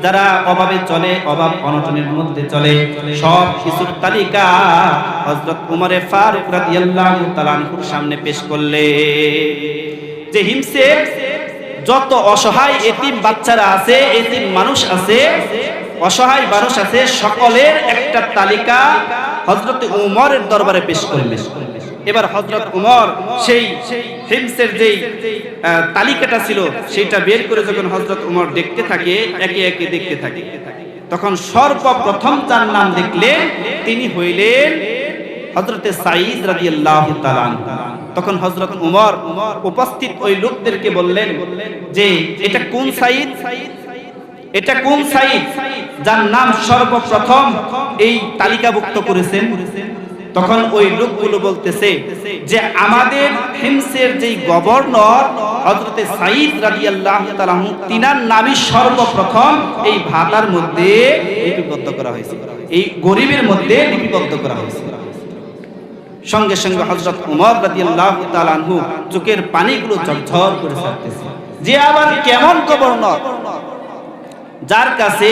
যারা অভাবে চলে, অভাব অনটনের মধ্যে চলে, সব কিছুর তালিকা হযরত ওমর ফারুক রাদিয়াল্লাহু তাআলা আনহুর সামনে পেশ করলেন। যে হিমসের যত অসহায় এতিম বাচ্চারা আছে, এতিম মানুষ আছে, অসহায় মানুষ আছে, সকলের একটা তালিকা হযরত ওমরের দরবারে পেশ করলেন। এবার হযরত উমর সেই হিমসের যেই তালিকাটা ছিল সেটা বের করে যখন হযরত উমর দেখতে থাকে, একে একে দেখতে থাকে, তখন সর্বপ্রথম যার নাম দেখলেন তিনি হইলেন হযরতে সাঈদ রাদিয়াল্লাহু তাআলা। তখন হযরত উমর উপস্থিত ওই লোকদেরকে বললেন যে এটা কোন সাঈদ, এটা কোন সাঈদ যার নাম সর্বপ্রথম এই তালিকাভুক্ত করেছেন? তখন ওই লোকগুলো বলতেছে যে আমাদের হিমসের যেই গভর্নর হযরতে সাঈদ রাদিয়াল্লাহু তাআলা তিনার নামই সর্বপ্রথম এই ভাতার মধ্যে লিপিবদ্ধ করা হয়েছে, এই গরিবের মধ্যে লিপিবদ্ধ করা হয়েছে। সঙ্গে সঙ্গে হযরত উমর রাদিয়াল্লাহু তাআলা আনহু চোখের পানিগুলো ঝরঝর করে ছাড়তেছে, যে আবার কেমন গভর্নর যার কাছে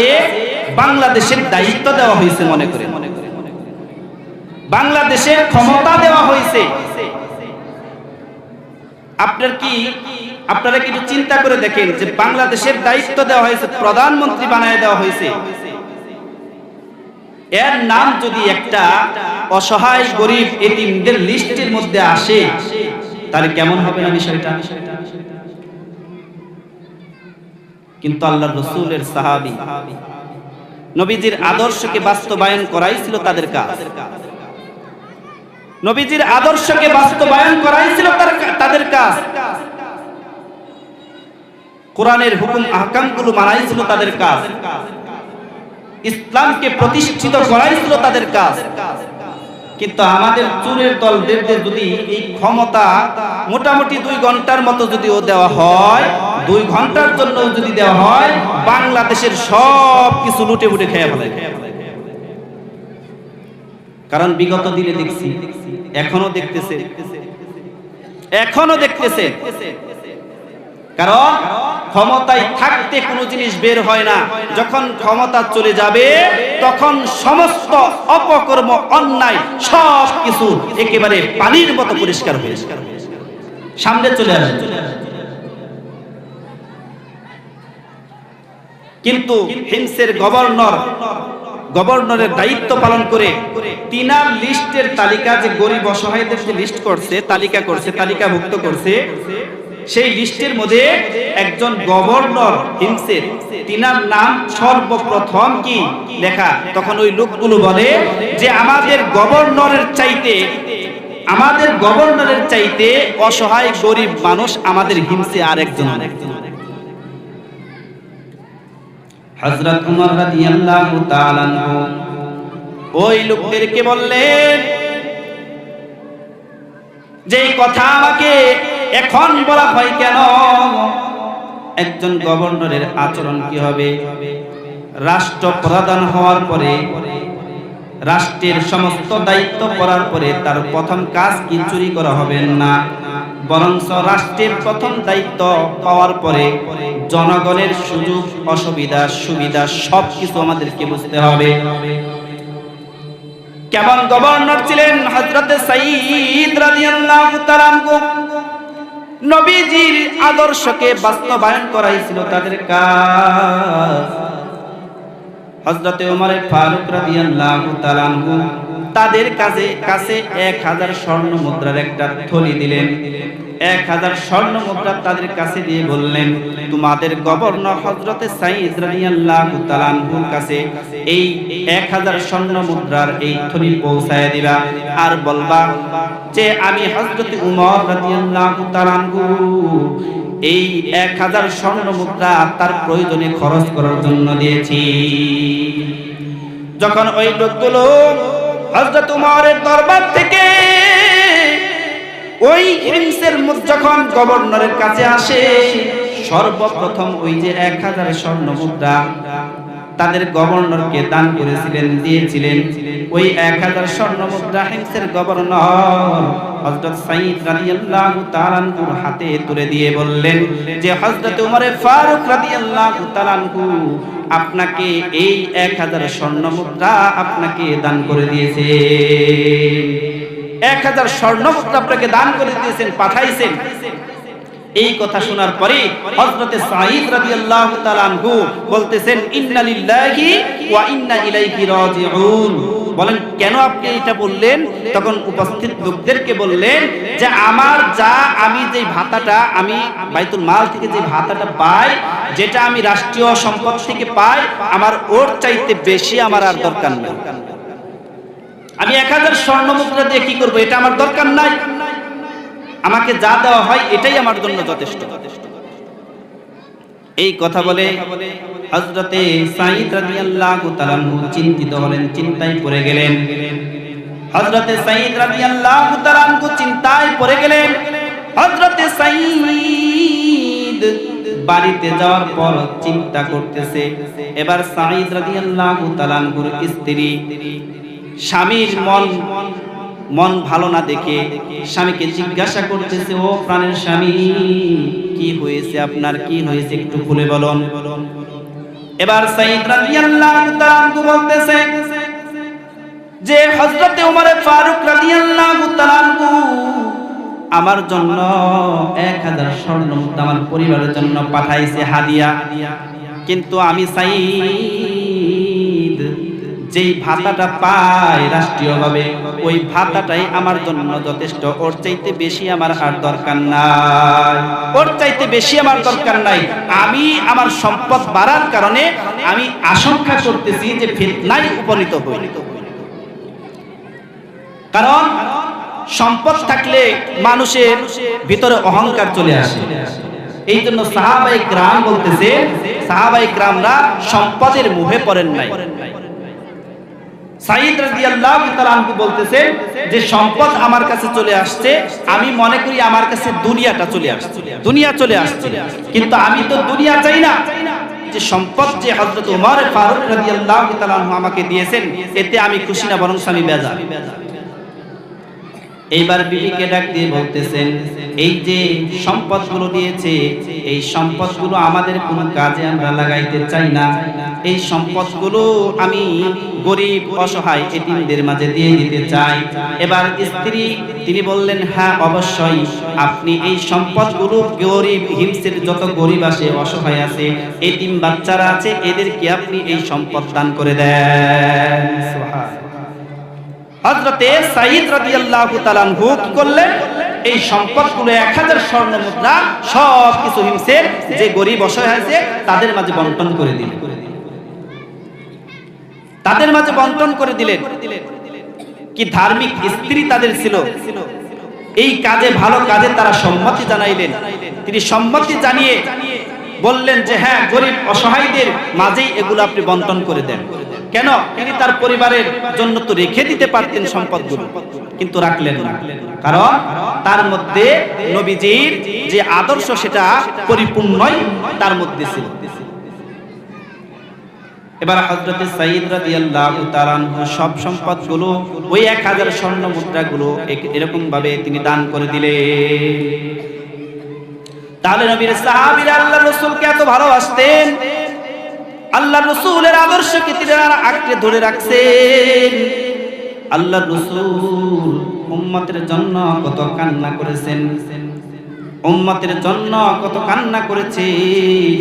বাংলাদেশের দায়িত্ব দেওয়া হয়েছে, মনে করে বাংলাদেশের ক্ষমতা দেওয়া হয়েছে। আপনারা কি একটু চিন্তা করে দেখেন যে বাংলাদেশের দায়িত্ব দেওয়া হয়েছে, প্রধানমন্ত্রী বানায় দেওয়া হয়েছে, এর নাম যদি একটা অসহায় গরিব এতিমদের লিস্টের মধ্যে আসে তাহলে কেমন হবে না বিষয়টা? কিন্তু আল্লাহর রাসূলের সাহাবী নবীজির আদর্শকে বাস্তবায়ন করাই ছিল তাদের কাজ, নবীজির আদর্শকে বাস্তবায়ন করাই ছিল তাদের কাজ, কোরআনের হুকুম আহকামগুলো মানাই ছিল তাদের কাজ, ইসলামকে প্রতিষ্ঠিত করাই ছিল তাদের কাজ। কিন্তু আমাদের চোরের দলদের যদি এই ক্ষমতা মোটামুটি 2 ঘন্টার মতো যদিও দেওয়া হয়, 2 ঘন্টার জন্য যদি দেওয়া হয়, বাংলাদেশের সব কিছু লুটে ফুটে খেয়ে ফেলে। কারণ বিগত দিনে দেখছি, এখনো দেখতেছে, কারণ ক্ষমতায় থাকতে কোনো জিনিস বের হয় না, যখন ক্ষমতা চলে যাবে তখন সমস্ত অপকর্ম অন্যায় সব কিছু একেবারে পানির মতো পরিষ্কার হয়ে সামনে চলে আসে। কিন্তু হিমসের গভর্নরের দায়িত্ব পালন করে তিনার লিস্টের তালিকা, যে গরিব অসহায়দের যে লিস্ট করছে, তালিকাভুক্ত করছে, সেই লিস্টের মধ্যে একজন গভর্নর হিমসের, তিনার নাম সর্বপ্রথম কি লেখা। তখন ওই লোকগুলো বলে যে আমাদের গভর্নরের চাইতে অসহায় গরিব মানুষ আমাদের হিমসে আরেকজন। হযরত উমর রাদিয়াল্লাহু তাআলা ওই লোকদেরকে বললেন যে এই কথা আমাকে এখন বলা হয় কেন? একজন গভর্নরের আচরণ কি হবে? রাষ্ট্রপ্রধান হওয়ার পরে, রাষ্ট্রের সমস্ত দায়িত্ব পড়ার পরে তার প্রথম কাজ কি চুরি করা হবে না, বরং রাষ্ট্রের প্রথম দায়িত্ব পাওয়ার পরে জনগণের সুযোগ অসুবিধা সুবিধা সবকিছু আমাদেরকে বুঝতে হবে। কেমন গভর্নর ছিলেন হযরতে সাঈদ রাদিয়াল্লাহু তাআলা আনহু? নবীজির আদর্শকে বাস্তবায়ন করাই ছিল তাদের কাজ। হযরতে ওমর ফারুক রাদিয়াল্লাহু তাআলা আনহু তাদের কাছে 1000 স্বর্ণ মুদ্রার একটা থলি দিলেন। 1000 স্বর্ণ মুদ্রা তাদের কাছে দিয়ে বললেন, তোমাদের গভর্নর হযরতে সাঈদ রাদিয়াল্লাহু তাআলা আনহুর কাছে এই 1000 স্বর্ণ মুদ্রার এই থলি পৌঁছায় দিবা, আর বলবা যে আমি হযরতে উমর রাদিয়াল্লাহু তাআলা আনহু এই 1000 স্বর্ণ মুদ্রা তার প্রয়োজনে খরচ করার জন্য দিয়েছি। যখন ওই লোকগুলো হযরত উমরের দরবার থেকে ওই হিমসের যখন গভর্নরের কাছে আসে, সর্বপ্রথম ওই যে 1000 স্বর্ণ মুদ্রা তাদের গভর্নরকে দান করেছিলেন, দিয়েছিলেন, ওই 1000 স্বর্ণ মুদ্রা হিমসের গভর্নর হযরত সাঈদ রাদিয়াল্লাহু তাআলা আনহুর হাতে তুলে দিয়ে বললেন যে হযরত উমর ফারুক রাদিয়াল্লাহু তাআলা আনহু আপনাকে এই 1000 স্বর্ণ মুদ্রা আপনাকে দান করে দিয়েছে। 1000 স্বর্ণ মুদ্রা আপনাকে দান করে দিয়েছেন, পাঠাইছেন। এই কথা শোনার পরে হযরতে সাঈদ রাদিয়াল্লাহু তাআলা আনহু বলতেছেন ইন্না লিল্লাহি ওয়া ইন্না ইলাইহি রাজিউন। বলেন কেন আপনি এটা বললেন? তখন উপস্থিত লোকদেরকে বললেন যে আমার যা আমি যে ভাতাটা আমি বাইতুল মাল থেকে যে ভাতাটা পাই, যেটা আমি রাষ্ট্রীয় সম্পদ থেকে পাই, আমার ওর চাইতে বেশি আমার আর দরকার নাই। আমি 1000 স্বর্ণ মুদ্রা দিয়ে কি করব? এটা আমার দরকার নাই। আমাকে যা দেওয়া হয় এটাই আমার জন্য যথেষ্ট। এই কথা বলে হযরতে সাঈদ রাদিয়াল্লাহু তাআলা চিন্তিত হলেন, চিন্তায় পড়ে গেলেন। হযরতে সাঈদ রাদিয়াল্লাহু তাআলা চিন্তায় পড়ে গেলেন। হযরতে সাঈদ বাড়িতে যাওয়ার পর চিন্তা করতেছে। এবার সাঈদ রাদিয়াল্লাহু তাআলা স্ত্রী স্বামীর মন ভালো না দেখে স্বামীকে জিজ্ঞাসা করতেছে, ও প্রাণের স্বামী, কি হয়েছে আপনার, কি হয়েছে একটু খুলে বলুন। এবার সাঈদ রাদিয়াল্লাহু তাআলা বলতেছে যে হযরতে ওমর ফারুক রাদিয়াল্লাহু তাআলা আমার জন্য 1000 স্বর্ণ মুদ্রা আমার পরিবারের জন্য পাঠাইছে হাদিয়া, কিন্তু আমি সাঈদ যেই ভাতাটা পাই রাষ্ট্রীয়ভাবে ওই ভাতাটাই আমার জন্য যথেষ্ট, ওর চাইতে বেশি আমার আর দরকার নাই, ওর চাইতে বেশি আমার দরকার নাই। আমি আমার সম্পদ বাড়ার কারণে আমি আশঙ্কা করতেছি যে ফিতনায় উপনীত হই। কারণ সম্পদ থাকলে মানুষের ভিতরে অহংকার চলে আসে। এই জন্য সাহাবায়ে কিরাম বলতেছে, সাহাবায়ে কিরামরা সম্পদের মোহে পড়েন নাই। সাঈদ রাদিয়াল্লাহু তাআলা আনহু বলতেছেন যে সম্পদ আমার কাছে চলে আসছে, আমি মনে করি আমার কাছে দুনিয়াটা চলে আসছে, দুনিয়া চলে আসছে, কিন্তু আমি তো দুনিয়া চাই না। যে সম্পদ যে হযরত ওমর ফারুক রাদিয়াল্লাহু তাআলা আনহু আমাকে দিয়েছেন, এতে আমি খুশি না, বরং আমি বেজার। এইবার বিবিকে ডাক দিয়ে বলতেছেন, এই যে সম্পদগুলো দিয়েছে, এই সম্পদগুলো আমাদের কোনো কাজে আমরা লাগাইতে চাই না। এই সম্পদগুলো আমি গরিব অসহায় এতিমদের মাঝে দিয়ে দিতে চাই। এবার স্ত্রী তিনি বললেন, হ্যাঁ অবশ্যই আপনি এই সম্পদগুলো গরিব হিমসের যত গরিব আছে, অসহায় আছে, এতিম বাচ্চারা আছে, এদেরকে আপনি এই সম্পদ দান করে দেন। সুবহানাল্লাহ। হযরতে সাঈদ রাদিয়াল্লাহু তাআলা আনহু কি করলেন? এই সম্পদগুলো 1000 স্বর্ণ মুদ্রা সব কিছু হিমসের যে গরিব অসহায় আছে তাদের মাঝে বন্টন করে দিলেন, তাদের মাঝে বন্টন করে দিলেন। কি ধার্মিক স্ত্রী তাদের ছিল! এই কাজে, ভালো কাজে তারা সম্মতি জানাইলেন। তিনি সম্মতি জানিয়ে বললেন যে হ্যাঁ, গরিব অসহায়দের মাঝেই এগুলো আপনি বন্টন করে দেন। কেন? তিনি তার পরিবারের জন্য তো রেখে দিতে পারতেন সম্পদগুলো, কিন্তু রাখলেন না। কারণ তার মধ্যে নবীজির যে আদর্শ সেটা পরিপূর্ণই তার মধ্যে ছিল। এবার হযরতে সাঈদ রাদিয়াল্লাহু তাআলা সব সম্পদগুলো ওই 1000 স্বর্ণ মুদ্রাগুলো এরকম ভাবে তিনি দান করে দিলেন। তাহলে নবীর সাহাবীরা আল্লাহর রাসূলকে এত ভালোবাসতেন, আল্লাহর রাসূলের আদর্শকে তারা আঁকড়ে ধরে রাখছেন। আল্লাহর রাসূল উম্মতের জন্য কত কান্না করেছেন, উম্মতের জন্য কত কান্না করেছেন,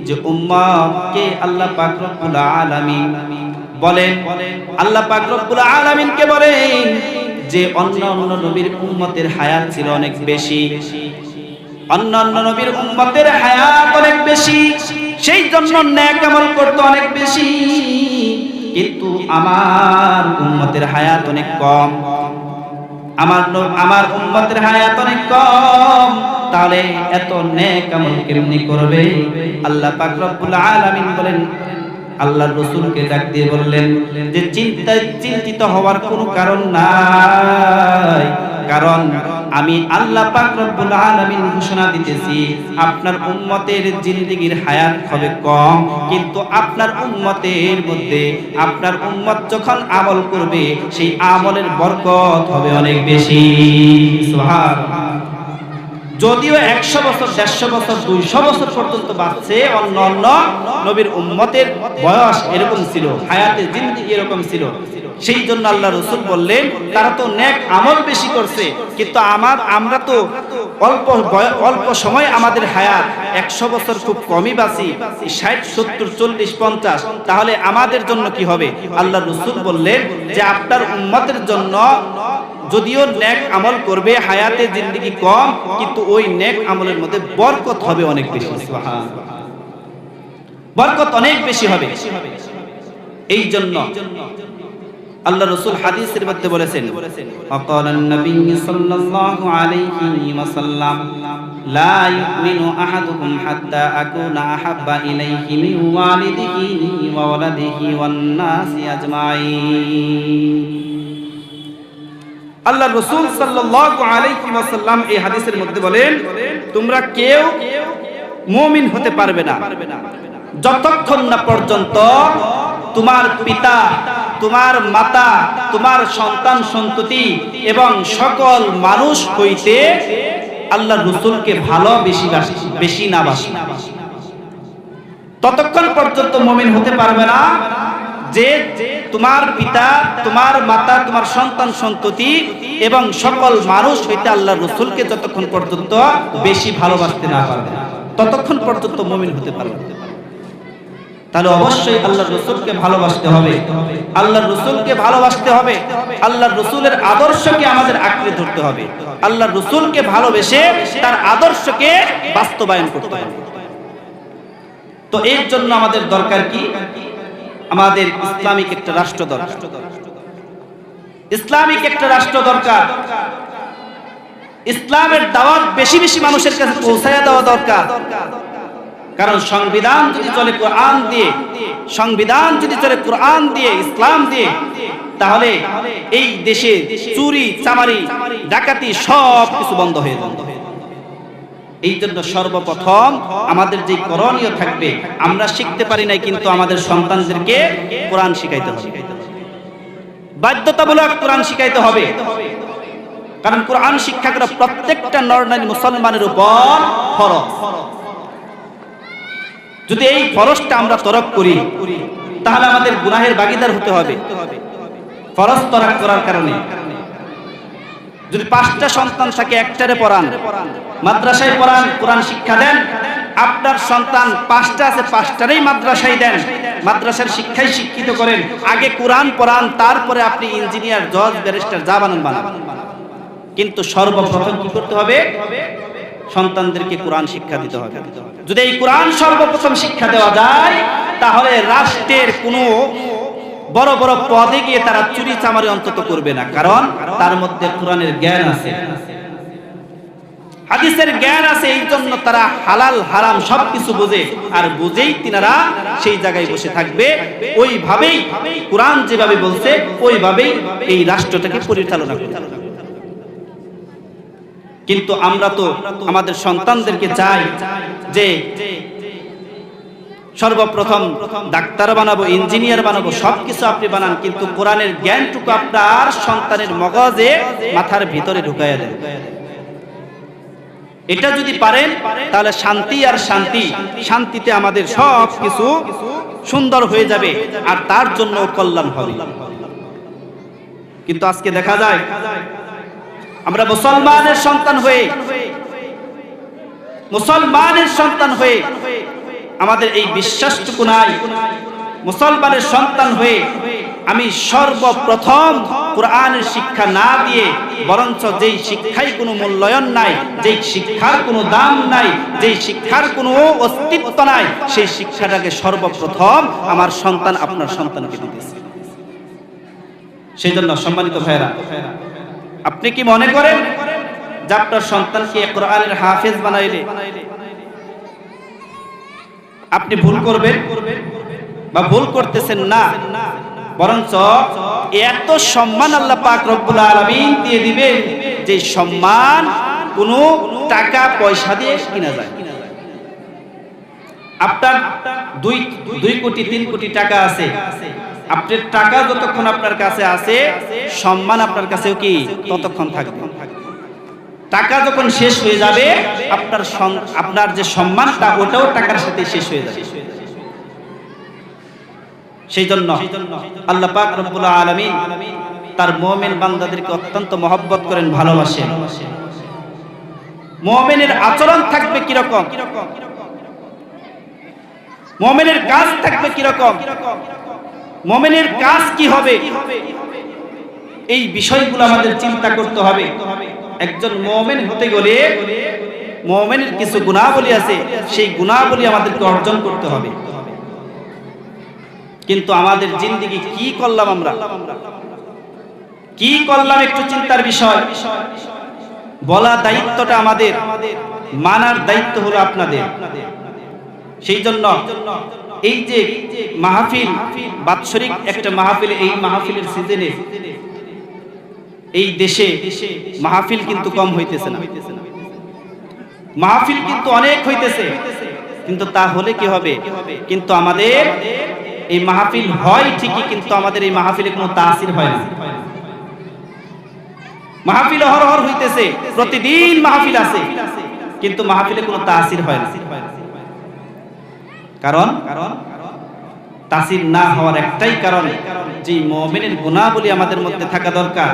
যে উম্মতকে আল্লাহ পাক রব্বুল আলামিন বলেন, আল্লাহ পাক রব্বুল আলামিনকে বলেন যে অন্যান্য নবীর উম্মতের হায়াত ছিল অনেক বেশি, অন্যান্য নবীর উম্মতের হায়াত অনেক বেশি, সেই জন্য নেক আমল করতে অনেক বেশি, কিন্তু আমার উম্মতের হায়াত অনেক কম, আমার উম্মতের হায়াত অনেক কম। তাহলে এত নেক আমল কেমনি করবে? আল্লাহ পাক রব্বুল আলামিন বলেন, আল্লাহর রাসূলকে ডাক দিয়ে বললেন যে চিন্তিত হওয়ার কোনো কারণ নাই, কারণ আমি আল্লাহ পাক রব্বুল আলামিন ঘোষণা দিতেছি আপনার উম্মতের জিন্দেগীর হায়াত হবে কম, কিন্তু আপনার উম্মতের মধ্যে আপনার উম্মত যখন আমল করবে সেই আমলের বরকত হবে অনেক বেশি। সুবহানাল্লাহ। যদিও 100 বছর, 150 বছর, 200 বছর পর্যন্ত বাঁচছে, অন্য নবীর উম্মতের বয়স এরকম ছিল, হায়াতের জিন্দেগি এরকম ছিল, সেই জন্য আল্লাহ রাসূল বললেন তারা তো নেক আমল বেশি করছে, কিন্তু আমরা তো অল্প সময় আমাদের হায়াত, 100 বছর খুব কমই বাঁচি, 60, 70, 40, 50, তাহলে আমাদের জন্য কি হবে? আল্লাহ রাসূল বললেন যে আপনার উম্মতের জন্য যদিও নেক আমল করবে, হায়াতে জিন্দেগি কম, কিন্তু ওই নেক আমলের মধ্যে বরকত হবে অনেক বেশি। সুবহানাল্লাহ, বরকত অনেক বেশি হবে। এই জন্য আল্লাহ রাসূল হাদিসের মধ্যে বলেছেন, ওয়াকালান নবী সাল্লাল্লাহু আলাইহি ওয়াসাল্লাম, লা ইউমিনু আহাদুকুম হাত্তা আকুনা আহাব্বা ইলাইহি মিন ওয়ালিদিহি ওয়া ওয়ালাদিহি ওয়ান নাসি আজমাইন। আল্লাহ রাসূল সাল্লাল্লাহু আলাইহি ওয়াসাল্লাম এই হাদিসের মধ্যে বলেন, তোমরা কেউ মুমিন হতে পারবে না যতক্ষণ না পর্যন্ত তোমার পিতা, তোমার মাতা, তোমার সন্তান সন্ততি এবং সকল মানুষ হইতে আল্লাহ রাসূলকে বেশি না বাসে, ততক্ষণ পর্যন্ত মুমিন হতে পারবে না যে তোমার পিতা, তোমার মাতা, তোমার সন্তান সন্ততি এবং সকল মানুষ হইতে আল্লাহ রাসূলকে যতক্ষণ পর্যন্ত বেশি ভালোবাসতে না পারবে, ততক্ষণ পর্যন্ত মুমিন হতে পারবে। তাহলে অবশ্যই আল্লাহর রাসূলকে ভালোবাসতে হবে, আল্লাহর রাসূলকে ভালোবাসতে হবে, আল্লাহর রাসূলের আদর্শকে আমাদের আঁকড়ে ধরতে হবে, আল্লাহর রাসূলকে ভালোবেসে তার আদর্শকে বাস্তবায়ন করতে হবে। তো এর জন্য আমাদের দরকার কি? আমাদের ইসলামিক একটা রাষ্ট্র দরকার, ইসলামিক একটা রাষ্ট্র দরকার। ইসলামের দাওয়াত বেশি বেশি মানুষের কাছে পৌঁছায়া দেওয়া দরকার। কারণ সংবিধান যদি চলে কোরআন দিয়ে, সংবিধান যদি চলে কোরআন দিয়ে, ইসলাম দিয়ে, তাহলে এই দেশে চুরি, চামারি, ডাকাতি সব কিছু বন্ধ হয়ে যাবে। এই জন্য সর্বপ্রথম আমাদের যে করণীয় থাকবে, আমরা শিখতে পারি নাই কিন্তু আমাদের সন্তানদেরকে কোরআন শিখাইতে হবে, বাধ্যতামূলক কোরআন শিখাইতে হবে। কারণ কোরআন শিক্ষা করা প্রত্যেকটা নর-নারী মুসলমানের উপর ফরজ। যদি এই ফরজটা আমরা তরক করি, তাহলে আমাদের গুনাহের ভাগীদার হতে হবে ফরজ তরক করার কারণে। যদি 5টা সন্তান থাকে, একটারে পড়ান, মাদ্রাসায় পড়ান, কোরআন শিক্ষা দেন, আপনার সন্তান 5টা আছে, 5টারেই মাদ্রাসায় দেন, মাদ্রাসার শিক্ষায় শিক্ষিত করেন, আগে কোরআন পড়ান, তারপরে আপনি ইঞ্জিনিয়ার, জজ, ব্যারিস্টার যা বানান। কিন্তু সর্বপ্রথম কি করতে হবে? সন্তানদেরকে কোরআন শিক্ষা দিতে হবে। যদি এই কোরআন সর্বপ্রথম শিক্ষা দেওয়া যায়, তাহলে রাষ্ট্রের কোনো বড় বড় পদে গিয়ে তারা চুরি চামারি অন্তত করবে না, কারণ তার মধ্যে কোরআনের জ্ঞান আছে, হাদিসের জ্ঞান আছে। এই জন্য তারা হালাল হারাম সবকিছু বোঝে, আর বুঝেই তিনারা সেই জায়গায় বসে থাকবে, ওইভাবেই কোরআন যেভাবে বলছে ওইভাবেই এই রাষ্ট্রটাকে পরিচালনা করবে। কিন্তু আমরা তো আমাদের সন্তানদেরকে চাই যে সর্বপ্রথম ডাক্তার বানাবো, ইঞ্জিনিয়ার বানাবো, সবকিছু আপনি বানান, কিন্তু কোরআনের জ্ঞানটুকু আপনার সন্তানের মগজে, মাথার ভিতরে ঢুকাইয়া দেন। এটা যদি পারেন, তাহলে শান্তি আর শান্তি, শান্তিতে আমাদের সব কিছু সুন্দর হয়ে যাবে, আর তার জন্য কল্যাণ হবে। কিন্তু আজকে দেখা যায় আমরা মুসলমানের সন্তান হয়ে আমাদের এই বিশ্বাসটুকু নাই। মুসলমানের সন্তান হয়ে আমি সর্বপ্রথম কোরআনের শিক্ষা না দিয়ে, বরঞ্চ যেই শিক্ষায় কোনো মূল্যায়ন নাই, যেই শিক্ষার কোনো দাম নাই, যেই শিক্ষার কোনো অস্তিত্ব নাই, সেই শিক্ষাটাকে সর্বপ্রথম আমার সন্তান, আপনার সন্তানকে দিতেছে। সেই জন্য সম্মানিত ভাইরা, আপনি কি মনে করেন যে আপনার সন্তানকে কোরআনের হাফেজ বানাইলে আপনি ভুল করবেন বা ভুল করতেছেন? না, বরঞ্চ এত সম্মান আল্লাহ পাক রব্বুল আলামিন দিয়ে দিবেন, যে সম্মান কোনো টাকা পয়সা দিয়ে কিনা যায়। আপনার 2 কোটি 3 কোটি টাকা আছে, আপনার টাকা যতক্ষণ আপনার কাছে আছে, সম্মান আপনার কাছেও কি ততক্ষণ থাকবে। টাকা যখন শেষ হয়ে যাবে, আপনার যে সম্মানটা, ওটাও টাকার সাথে শেষ হয়ে যাবে। সেই জন্য আল্লাহ পাক রব্বুল আলামিন তার মুমিন বান্দাদেরকে অত্যন্ত মহব্বত করেন, ভালোবাসেন। মুমিনের আচরণ থাকবে কিরকম, মুমিনের কাজ থাকবে কিরকম, মুমিনের কাজ কি হবে, এই বিষয়গুলো আমাদের চিন্তা করতে হবে। একজন মুমিন হতে গেলে মুমিনের কিছু গুণাবলী আছে, সেই গুণাবলী আমাদেরকে অর্জন করতে হবে। কিন্তু আমাদের জিন্দেগি কি করলাম, আমরা কি করলাম একটু চিন্তার বিষয়। বলা দায়িত্বটা আমাদের, মানার দায়িত্ব হলো আপনাদের। সেই জন্য এই যে মাহফিল, বাৎসরিক একটা মাহফিল, এই মাহফিলের সিজনে এই দেশে মাহফিল কিন্তু কম হইতেছে না, মাহফিল কিন্তু অনেক হইতেছে। কিন্তু তা হলে কি হবে, কিন্তু আমাদের এই মাহফিল হয় ঠিকই, কিন্তু আমাদের এই মাহফিলে কোনো তাসির হয় না। মাহফিল অহরহ হইতেছে, প্রতিদিন মাহফিল আছে, কিন্তু মাহফিলে কোনো তাসির হয় না। কারণ তাসির না হওয়ার একটাই কারণ, যে মুমিনের গুণাবলী আমাদের মধ্যে থাকা দরকার,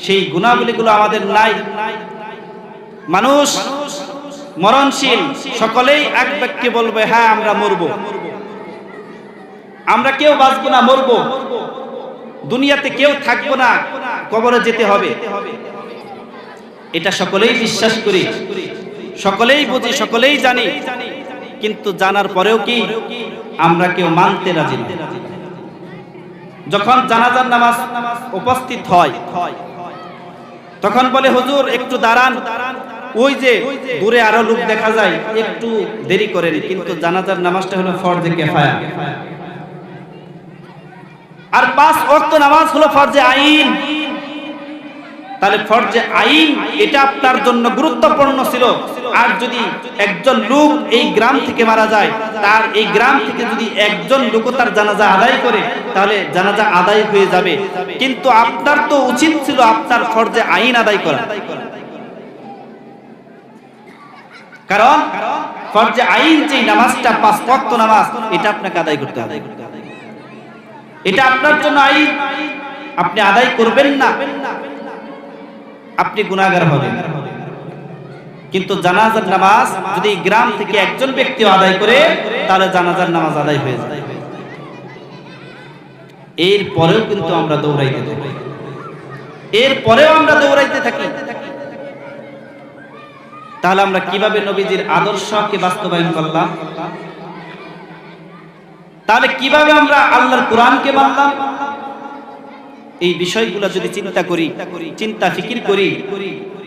সেই গুণাবলীগুলো আমাদের নাই। মানুষ মরণশীল, সকলেই এক বাক্যে বলবে হ্যাঁ আমরা মরব, আমরা কেউ বাঁচবো না, মরব, দুনিয়াতে কেউ থাকবো না, কবরে যেতে হবে। এটা সকলেই বিশ্বাস করি, সকলেই বুঝি, সকলেই জানি, কিন্তু জানার পরেও কি আমরা কেউ মানতে রাজি না। যখন জানাজার নামাজ উপস্থিত হয় তখন বলে হুজুর একটু দাঁড়ান, ওই যে দূরে আরো লোক দেখা যায়, একটু দেরি করেন। কিন্তু জানাজার নামাজটা হলো ফরজে কিফায়া, আর 5 ওয়াক্ত নামাজ হলো ফরজে আইন। তাহলে ফরজে আইন এটা আপনার জন্য গুরুত্বপূর্ণ ছিল। আর যদি একজন লোক এই গ্রাম থেকে মারা যায়, তার এই গ্রাম থেকে যদি একজন লোক তার জানাজা আদায় করে, তাহলে জানাজা আদায় হয়ে যাবে। কিন্তু আপনার তো উচিত ছিল আপনার ফরজে আইন আদায় করা, কারণ ফরজে আইন যে নামাজটা 5 ওয়াক্ত নামাজ, এটা আপনাকে আদায় করতে হবে। এটা আপনার জন্য আইন, আপনি আদায় করবেন না, আপনি গুনাহগার হবেন। কিন্তু জানাজার নামাজ যদি গ্রাম থেকে একজন ব্যক্তি আদায় করে, তাহলে জানাজার নামাজ আদায় হয়ে যায়। এরপরেও কিন্তু আমরা দৌড়াইতে থাকি, এরপরেও আমরা দৌড়াইতে থাকি। তাহলে আমরা কিভাবে নবীজির আদর্শকে বাস্তবায়ন করলাম? তাহলে কিভাবে আমরা আল্লাহর কোরআনকে মানলাম? এই বিষয়গুলো যদি চিন্তা করি, চিন্তা ফিকির করি,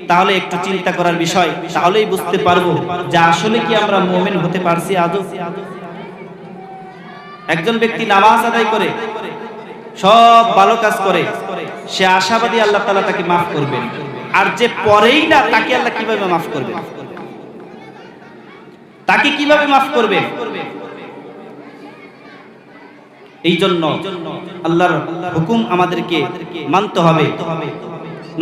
তাহলে একটু চিন্তা করার বিষয়, তাহলেই বুঝতে পারবো যে আসলে কি আমরা মুমিন হতে পারছি আদৌ। একজন ব্যক্তি নামাজ আদায় করে, সব ভালো কাজ করে, সে আশাবাদী আল্লাহ তাআলা তাকে মাফ করবেন। আর যে পরেই না, তাকে আল্লাহ কিভাবে মাফ করবেন? তাকে কিভাবে মাফ করবেন? এই জন্য আল্লাহর হুকুম আমাদেরকে মানতে হবে,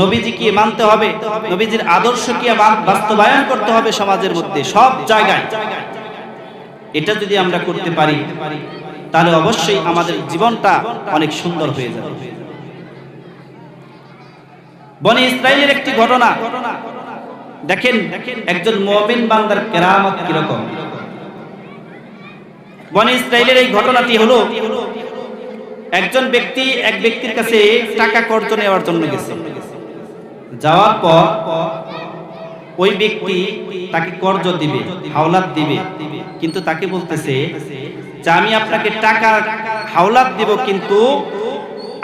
নবীজিকে মানতে হবে, নবীজির আদর্শকে বাস্তবায়ন করতে হবে সমাজের মধ্যে, সব জায়গায়। এটা যদি আমরা করতে পারি, তাহলে অবশ্যই আমাদের জীবনটা অনেক সুন্দর হয়ে যাবে। বনি ইসরাইলের একটি ঘটনা দেখেন, একজন মুমিন বান্দার কেরামত কিরকম। বনি ইসরাইলের এই ঘটনাটি হলো, একজন ব্যক্তি এক ব্যক্তির কাছে টাকা কর্জ নেওয়ার জন্য গেছে। যাওয়ার পর ওই ব্যক্তি তাকে কর্জ দিবে, হাওলাত দিবে, কিন্তু তাকে বলতেছে যে আমি আপনাকে টাকা হাওলাত দিব, কিন্তু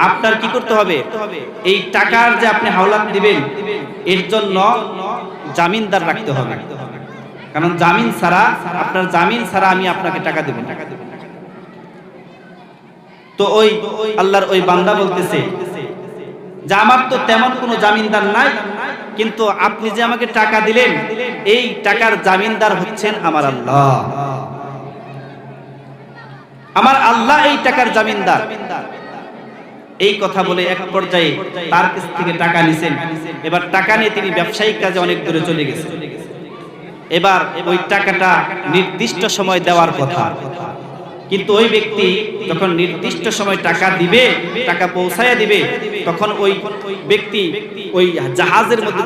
আপনার কি করতে হবে, এই টাকার যে আপনি হাওলাত দিবেন এর জন্য জামিনদার রাখতে হবে, কারণ জামিন ছাড়া, আপনার জামিন ছাড়া আমি আপনাকে টাকা দেব না। তো ওই আল্লাহর ওই বান্দা বলতেছে যে আমার তো তেমন কোনো জামিনদার নাই, কিন্তু আপনি যে আমাকে টাকা দিলেন, এই টাকার জামিনদার হচ্ছেন আমার আল্লাহ। আমার আল্লাহ এই টাকার জামিনদার। এই কথা বলে এক পর্যায়ে তার কাছ থেকে টাকা নিছেন। এবার টাকা নিয়ে তিনি ব্যবসায়িক কাজে অনেক দূরে চলে গেছেন। এবার ওই টাকাটা নির্দিষ্ট সময় দেওয়ার কথা, কিন্তু ওই ব্যক্তি যখন নির্দিষ্ট সময় টাকা দিবে, টাকা পৌঁছায়া দিবে, তখন ওই ব্যক্তি ওই জাহাজের মধ্যে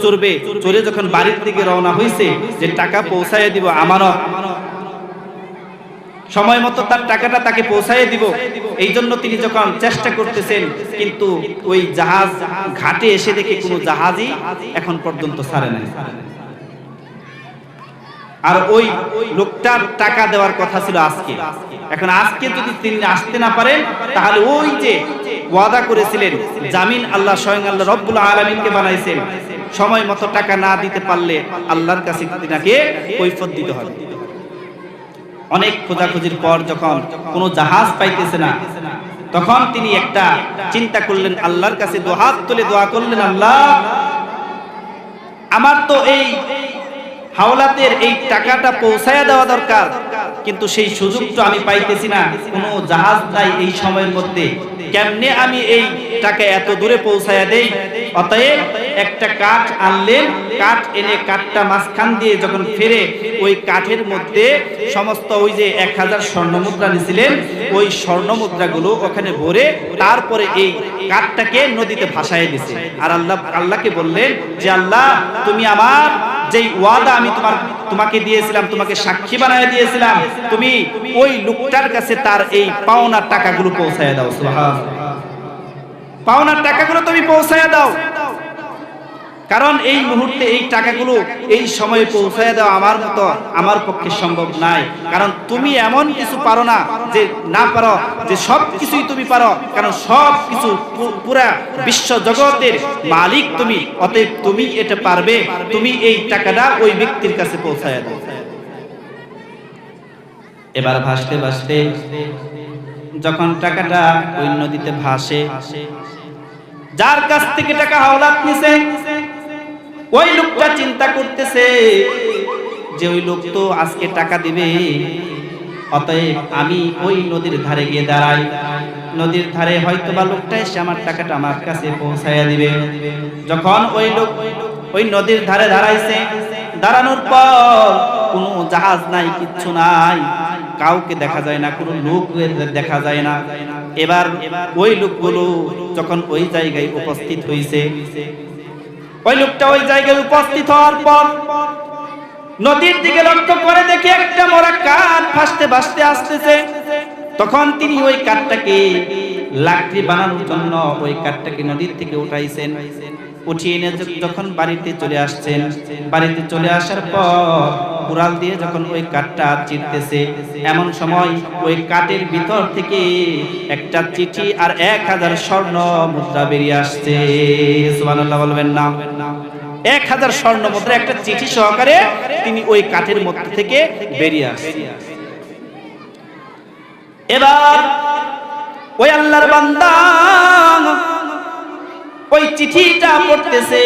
চড়বে, চড়ে যখন বাড়ির দিকে রওনা হয়েছে যে টাকা পৌঁছায়া দিব, আমানত সময় মতো তার টাকাটা তাকে পৌঁছায় দিব, এই জন্য তিনি যখন চেষ্টা করতেছেন, কিন্তু ওই জাহাজ ঘাটে এসে দেখে কোনো জাহাজই এখন পর্যন্ত ছাড়ে নাই। আর ওই লোকটার টাকা দেওয়ার কথা ছিল আজকে। এখন আজকে যদি তিনি আসতে না পারেন, তাহলে ওই যে ওয়াদা করেছিলেন, জামিন আল্লাহ স্বয়ং আল্লাহ রব্বুল আলামিনকে বানাইছেন, সময় মতো টাকা না দিতে পারলে আল্লাহর কাছে তিনাকে কৈফিয়ত দিতে হবে। অনেক খোঁজাখুঁজির পর যখন কোনো জাহাজ পাইতেছে না, তখন তিনি একটা চিন্তা করলেন, আল্লাহর কাছে দুহাত তুলে দোয়া করলেন, আল্লাহ আমার তো এই হাওলাতের এই টাকাটা পৌঁছায়া দেওয়া দরকার, কিন্তু সেই সুযোগটা আমি পাইতেছি না, কোনো জাহাজ নাই এই সময়ের মধ্যে, কেমনে আমি এই টাকা এত দূরে পৌঁছায়া দেই? অতএব একটা কাঠ আনলেন, কাঠ এনে কাঠটা মাঝখান দিয়ে যখন ফেরে ওই কাঠের মধ্যে সমস্ত ওই যে 1000 স্বর্ণমুদ্রা নিছিলেন, ওই স্বর্ণমুদ্রাগুলো ওখানে ভরে তারপরে এই কাঠটাকে নদীতে ভাসায় দিছে। আর আল্লাহকে বললেন যে আল্লাহ, তুমি আমার যেই ওয়াদা আমি তোমাকে দিয়েছিলাম, তোমাকে সাক্ষী বানায় দিয়েছিলাম, তুমি ওই লোকটার কাছে তার এই পাওনার টাকাগুলো পৌঁছায় দাও। সুবহানাল্লাহ, পাওনার টাকাগুলো তুমি পৌঁছায় দাও, কারণ এই মুহূর্তে এই টাকাগুলো এই সময়ে পৌঁছায় দেওয়া আমার পক্ষে সম্ভব নাই। কারণ তুমি এমন কিছু পারো না যে না পারো, যে সব কিছুই তুমি পারো, কারণ সব কিছু পুরা বিশ্ব জগতের মালিক তুমি, অতএব তুমি এটা পারবে, তুমি এই টাকাটা ওই ব্যক্তির কাছে পৌঁছায় দাও। এবার ভাসতে ভাসতে যখন টাকাটা ওই নদীতে ভাসে, যার কাছ থেকে টাকা হাওলাত নিছে ওই লোকটা চিন্তা করতেছে যে ওই লোক তো আজকে টাকা দিবে, অতএব আমি ওই নদীর ধারে গিয়ে দাঁড়াই, নদীর ধারে হয়তো বা লোকটা এসে আমার টাকাটা আমার কাছে পৌঁছাইয়া দিবে। যখন ওই লোক ওই নদীর ধারে দাঁড়াইছে, দাঁড়ানোর পর কোনো জাহাজ নাই, কিচ্ছু নাই, কাউকে দেখা যায় না, কোনো লোক দেখা যায় না। এবার ওই লোকগুলো যখন ওই জায়গায় উপস্থিত হয়েছে, ওই লোকটা ওই জায়গায় উপস্থিত হওয়ার পর নদীর দিকে লক্ষ্য করে দেখে একটা মরা কাঠ ভাসতে ভাসতে আসতেছে। তখন তিনি ওই কাঠটাকে লাকড়ি বানানোর জন্য ওই কাঠটাকে নদীর থেকে উঠাইছেন, উঠিয়ে এনে যখন বাড়িতে চলে আসছেন, বাড়িতে চলে আসার পর কুড়াল দিয়ে যখন ওই কাঠটা চিরতেছে, এমন সময় ওই কাঠের ভিতর থেকে একটা চিঠি আর 1000 স্বর্ণ মুদ্রা বেরিয়ে আসছে। সুবহানাল্লাহ বলবেন না? 1000 স্বর্ণ মুদ্রা একটা চিঠি সহকারে তিনি ওই কাঠের মধ্যে থেকে বেরিয়ে আসছে। এবার ওই আল্লাহর বান্দা ওই চিঠিটা পড়তেছে,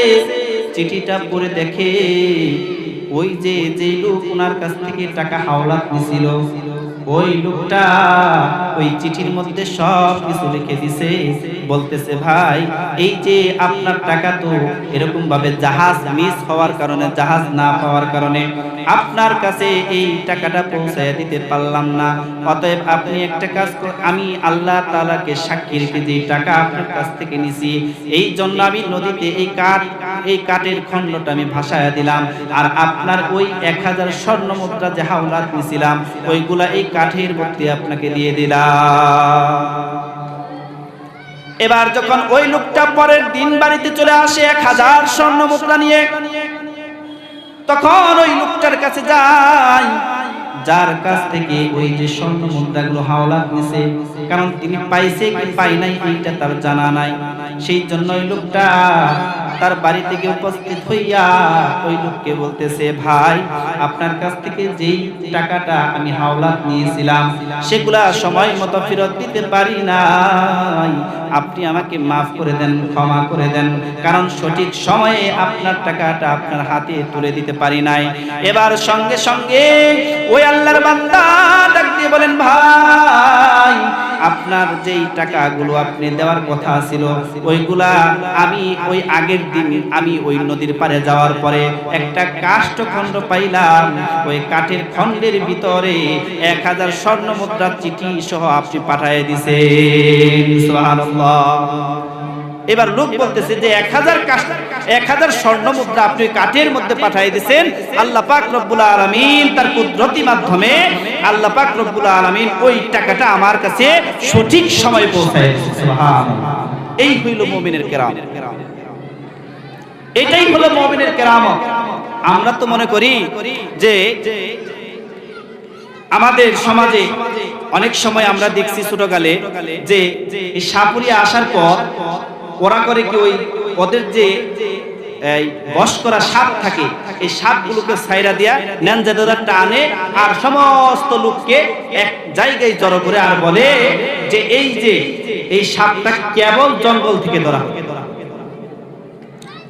চিঠিটা পড়ে দেখে ওই যে লোক ওনার কাছ থেকে টাকা হাওলাত নিছিল, ওই লোকটা ওই চিঠির মধ্যে সব কিছু লিখে দিছে। বলতেছে, ভাই এই যে আপনার টাকা তো এরকম ভাবে জাহাজ মিস হওয়ার কারণে, জাহাজ না পাওয়ার কারণে আপনার কাছে এই টাকাটা পৌঁছায় দিতে পারলাম না, অতএব আপনি একটা কাজ করুন, আমি আল্লাহ তাআলাকে সাক্ষী রেখে যে টাকা আপনার কাছ থেকে নিছি, এই জন্য আমি নদীতে এই কাঠের খণ্ডটা আমি ভাসায়া দিলাম, আর আপনার ওই 1000 স্বর্ণ মুদ্রা যে হাওলাত নিছিলাম ওইগুলা এই কাঠের মধ্যে আপনাকে দিয়ে দিলাম। এবার যখন ওই লোকটা পরের দিন বাড়িতে চলে আসে 1000 স্বর্ণ মুদ্রা নিয়ে, তখন ওই লোকটার কাছে যায়, যার কাছ থেকে ওই যে স্বর্ণ মুদ্রাগুলো হাওলাত নিছে, কারণ তিনি পাইছে কি পাই নাই এইটা তার জানা নাই, সেই জন্য ওই লোকটা তার বাড়ি থেকে উপস্থিত হইয়া ওই লোককে বলতেছে, ভাই আপনার কাছ থেকে যেই টাকাটা আমি হাওলাত নিয়েছিলাম সেগুলা সময় মতো ফেরত দিতে পারি নাই, আপনি আমাকে মাফ করে দেন, ক্ষমা করে দেন, কারণ সঠিক সময়ে আপনার টাকাটা আপনার হাতে তুলে দিতে পারি নাই। এবার সঙ্গে সঙ্গে ওই আল্লাহর বান্দা দিয়ে বলেন, ভাই আপনার যেই টাকাগুলো আপনি দেওয়ার কথা ছিল ওইগুলা আমি ওই আগের দিন আমি ওই নদীর পাড়ে যাওয়ার পরে একটা কাষ্ঠখণ্ড পাইলাম, ওই কাঠের খণ্ডের ভিতরে 1000 স্বর্ণ মুদ্রার চিঠি সহ আপনি পাঠিয়ে দিয়েছেন। সুবহানাল্লাহ। এবার লোক বলতেছে যে 1000 স্বর্ণ মুদ্রা আপনি কাঠের মধ্যে পাঠিয়ে দিয়েছেন। আল্লাহ পাক রব্বুল আলামিন তার কুদরতি মাধ্যমে আল্লাহ পাক রব্বুল আলামিন ওই টাকাটা আমার কাছে সঠিক সময় পৌঁছায় দিয়েছে। সুবহানাল্লাহ। এই হইল মুমিনের কেরামত, এটাই হলো মুমিনের কেরামত। আমরা তো মনে করি যে আমাদের সমাজে অনেক সময় আমরা দেখছি ছোটকালে যে এই সাপুরিয়া আসার পর ওরা করে কি ওই ওদের যে এই বশ করা সাপ থাকে এই সাপগুলোকে ছাইরা দিয়া ন্যাঞ্জাদারা টানে আর সমস্ত লোককে এক জায়গায় জড়ো করে আর বলে যে এই সাপটা কেবল জঙ্গল থেকে ধরা হলো,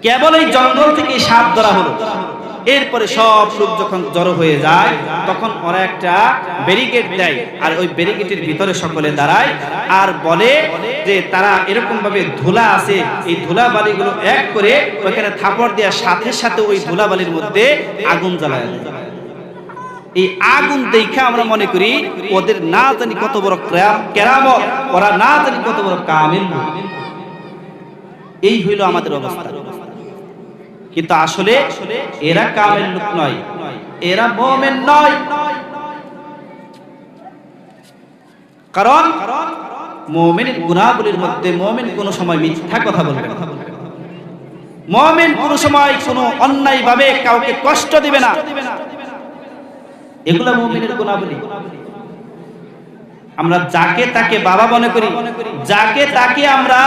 কেবল এই জঙ্গল থেকে সাপ ধরা হলো। এরপরে সব লোক যখন জড়ো হয়ে যায় তখন ওরা একটা ব্যারিকেড দেয় আর ওই ব্যারিকেডের ভিতরে সকলে দাঁড়ায় আর বলে যে তারা এরকম ভাবে ধুলা আছে, এই ধুলা বালিগুলো এক করে ওখানে থাপড় দেওয়ার সাথে সাথে ওই ধুলা বালির মধ্যে আগুন জ্বালায় দেয়। এই আগুন দেখে আমরা মনে করি ওদের না জানি কত বড় কেরামত, ওরা না জানি কত বড় কামিল। এই হইল আমাদের অবস্থা। কিন্তু আসলে এরা কামেল লোক নয়, এরা মুমিন নয়। কারণ মুমিনের গুনাহগুলির মধ্যে মুমিন কোনো সময় মিথ্যা কথা বলবে না, মুমিন কোনো সময় কোনো অন্যায় ভাবে কাউকে কষ্ট দিবে না। এগুলা মুমিনের গুনাহগুলি। আমরা যাকে তাকে বাবা মনে করি, যাকে তাকে আমরা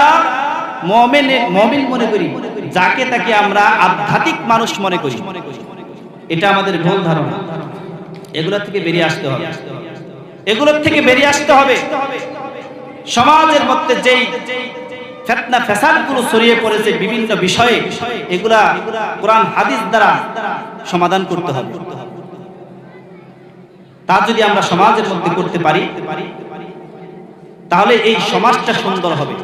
মুমিন মনে করি, যাকে তাকে আমরা আধ্যাত্মিক মানুষ মনে করি, এটা আমাদের ভুল ধারণা। এগুলোর থেকে বেরিয়ে আসতে হবে, এগুলোর থেকে বেরিয়ে আসতে হবে। সমাজের মধ্যে যেই ফিতনা ফাসাদগুলো ছড়িয়ে পড়েছে বিভিন্ন বিষয়ে, এগুলা কোরআন হাদিস দ্বারা সমাধান করতে হবে। তা যদি আমরা সমাজের মধ্যে করতে পারি তাহলে এই সমাজটা সুন্দর হবে,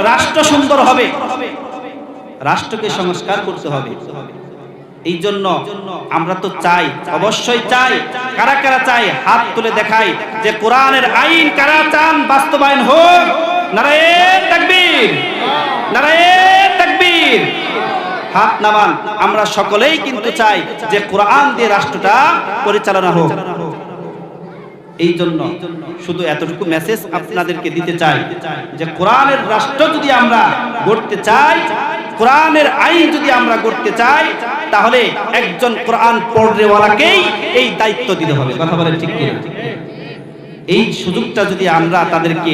রাষ্ট্র সুন্দর হবে, রাষ্ট্রকে সংস্কার করতে হবে। এই জন্য আমরা তো চাই, অবশ্যই চাই। কারা কারা চাই হাত তুলে দেখাই যে কোরআনের আইন কারা চান বাস্তবায়ন হোক? নারায়ে তাকবীর, নারায়ে তাকবীর। হাত নামান। আমরা সকলেই কিন্তু চাই যে কোরআন দিয়ে রাষ্ট্রটা পরিচালনা হোক। এই জন্য শুধু এতটুকু মেসেজ আপনাদেরকে দিতে চাই যে কোরআনের রাষ্ট্র যদি আমরা গড়তে চাই, কোরআনের আইন যদি আমরা গড়তে চাই, তাহলে একজন কোরআন পড়নেওয়ালাকেই এই দায়িত্ব দিতে হবে। কথা বলেন ঠিক কি? এই সুযোগটা যদি আমরা তাদেরকে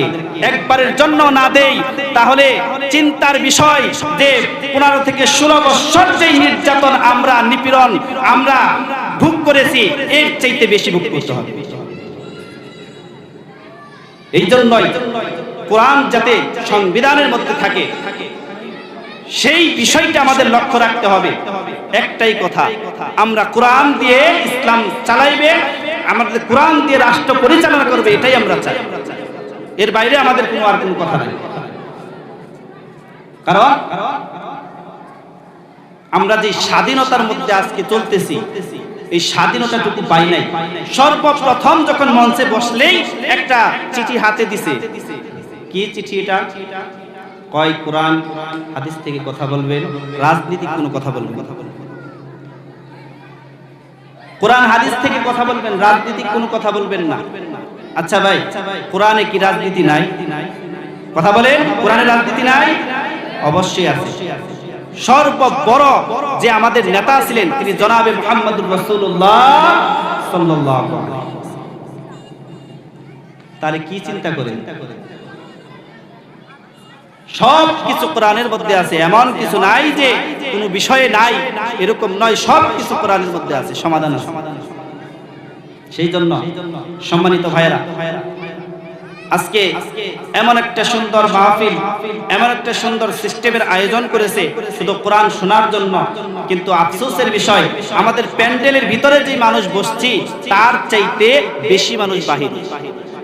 একবারের জন্য না দেই তাহলে চিন্তার বিষয় যে 15 থেকে 16 বছর যেই নির্যাতন আমরা নিপীড়ন আমরা ভোগ করেছি এর চাইতে বেশি ভোগ করতে হবে। এই জন্যই কোরআন যাতে সংবিধানের মধ্যে থাকে সেই বিষয়টা আমাদের লক্ষ্য রাখতে হবে। একটাই কথা, আমরা কোরআন দিয়ে ইসলাম চালাইবে, আমাদের কোরআন দিয়ে রাষ্ট্র পরিচালনা করবে, এটাই আমরা চাই। এর বাইরে আমাদের কোনো আর কোনো কথা নাই। কারণ আমরা যে স্বাধীনতার মধ্যে আজকে চলতেছি এই স্বাধীনতাটুকু পাই নাই। সর্বপ্রথম যখন মঞ্চে বসলেই একটা চিঠি হাতে দিছে। কি চিঠি এটা? কয় কোরআন হাদিস থেকে কথা বলবেন, রাজনীতিক কোনো কথা বলবেন না। কোরআন হাদিস থেকে কথা বলবেন, রাজনীতিক কোনো কথা বলবেন না। আচ্ছা ভাই, কোরআনে কি রাজনীতি নাই? কথা বলেন, কোরআনে রাজনীতি নাই? অবশ্যই আছে। সর্ববড় যে আমাদের নেতা ছিলেন তিনি জনাবে মুহাম্মদুর রাসূলুল্লাহ সাল্লাল্লাহু আলাইহি ওয়াসাল্লাম। তাহলে কি চিন্তা করেন? সব কিছু কোরআনের মধ্যে আছে, এমন কিছু নাই যে কোনো বিষয়ে নাই, এরকম নয়। সব কিছু কোরআনের মধ্যে আছে, সমাধান আছে। সেই জন্য সম্মানিত ভাইয়েরা, আজকে এমন একটা সুন্দর মাহফিল, এমন একটা সুন্দর সিস্টেমের আয়োজন করেছে শুধু কোরআন শোনার জন্য, কিন্তু আফসোসের বিষয় আমাদের প্যান্ডেলের ভিতরে যে মানুষ বসছি তার চাইতে বেশি মানুষ বাহিরে।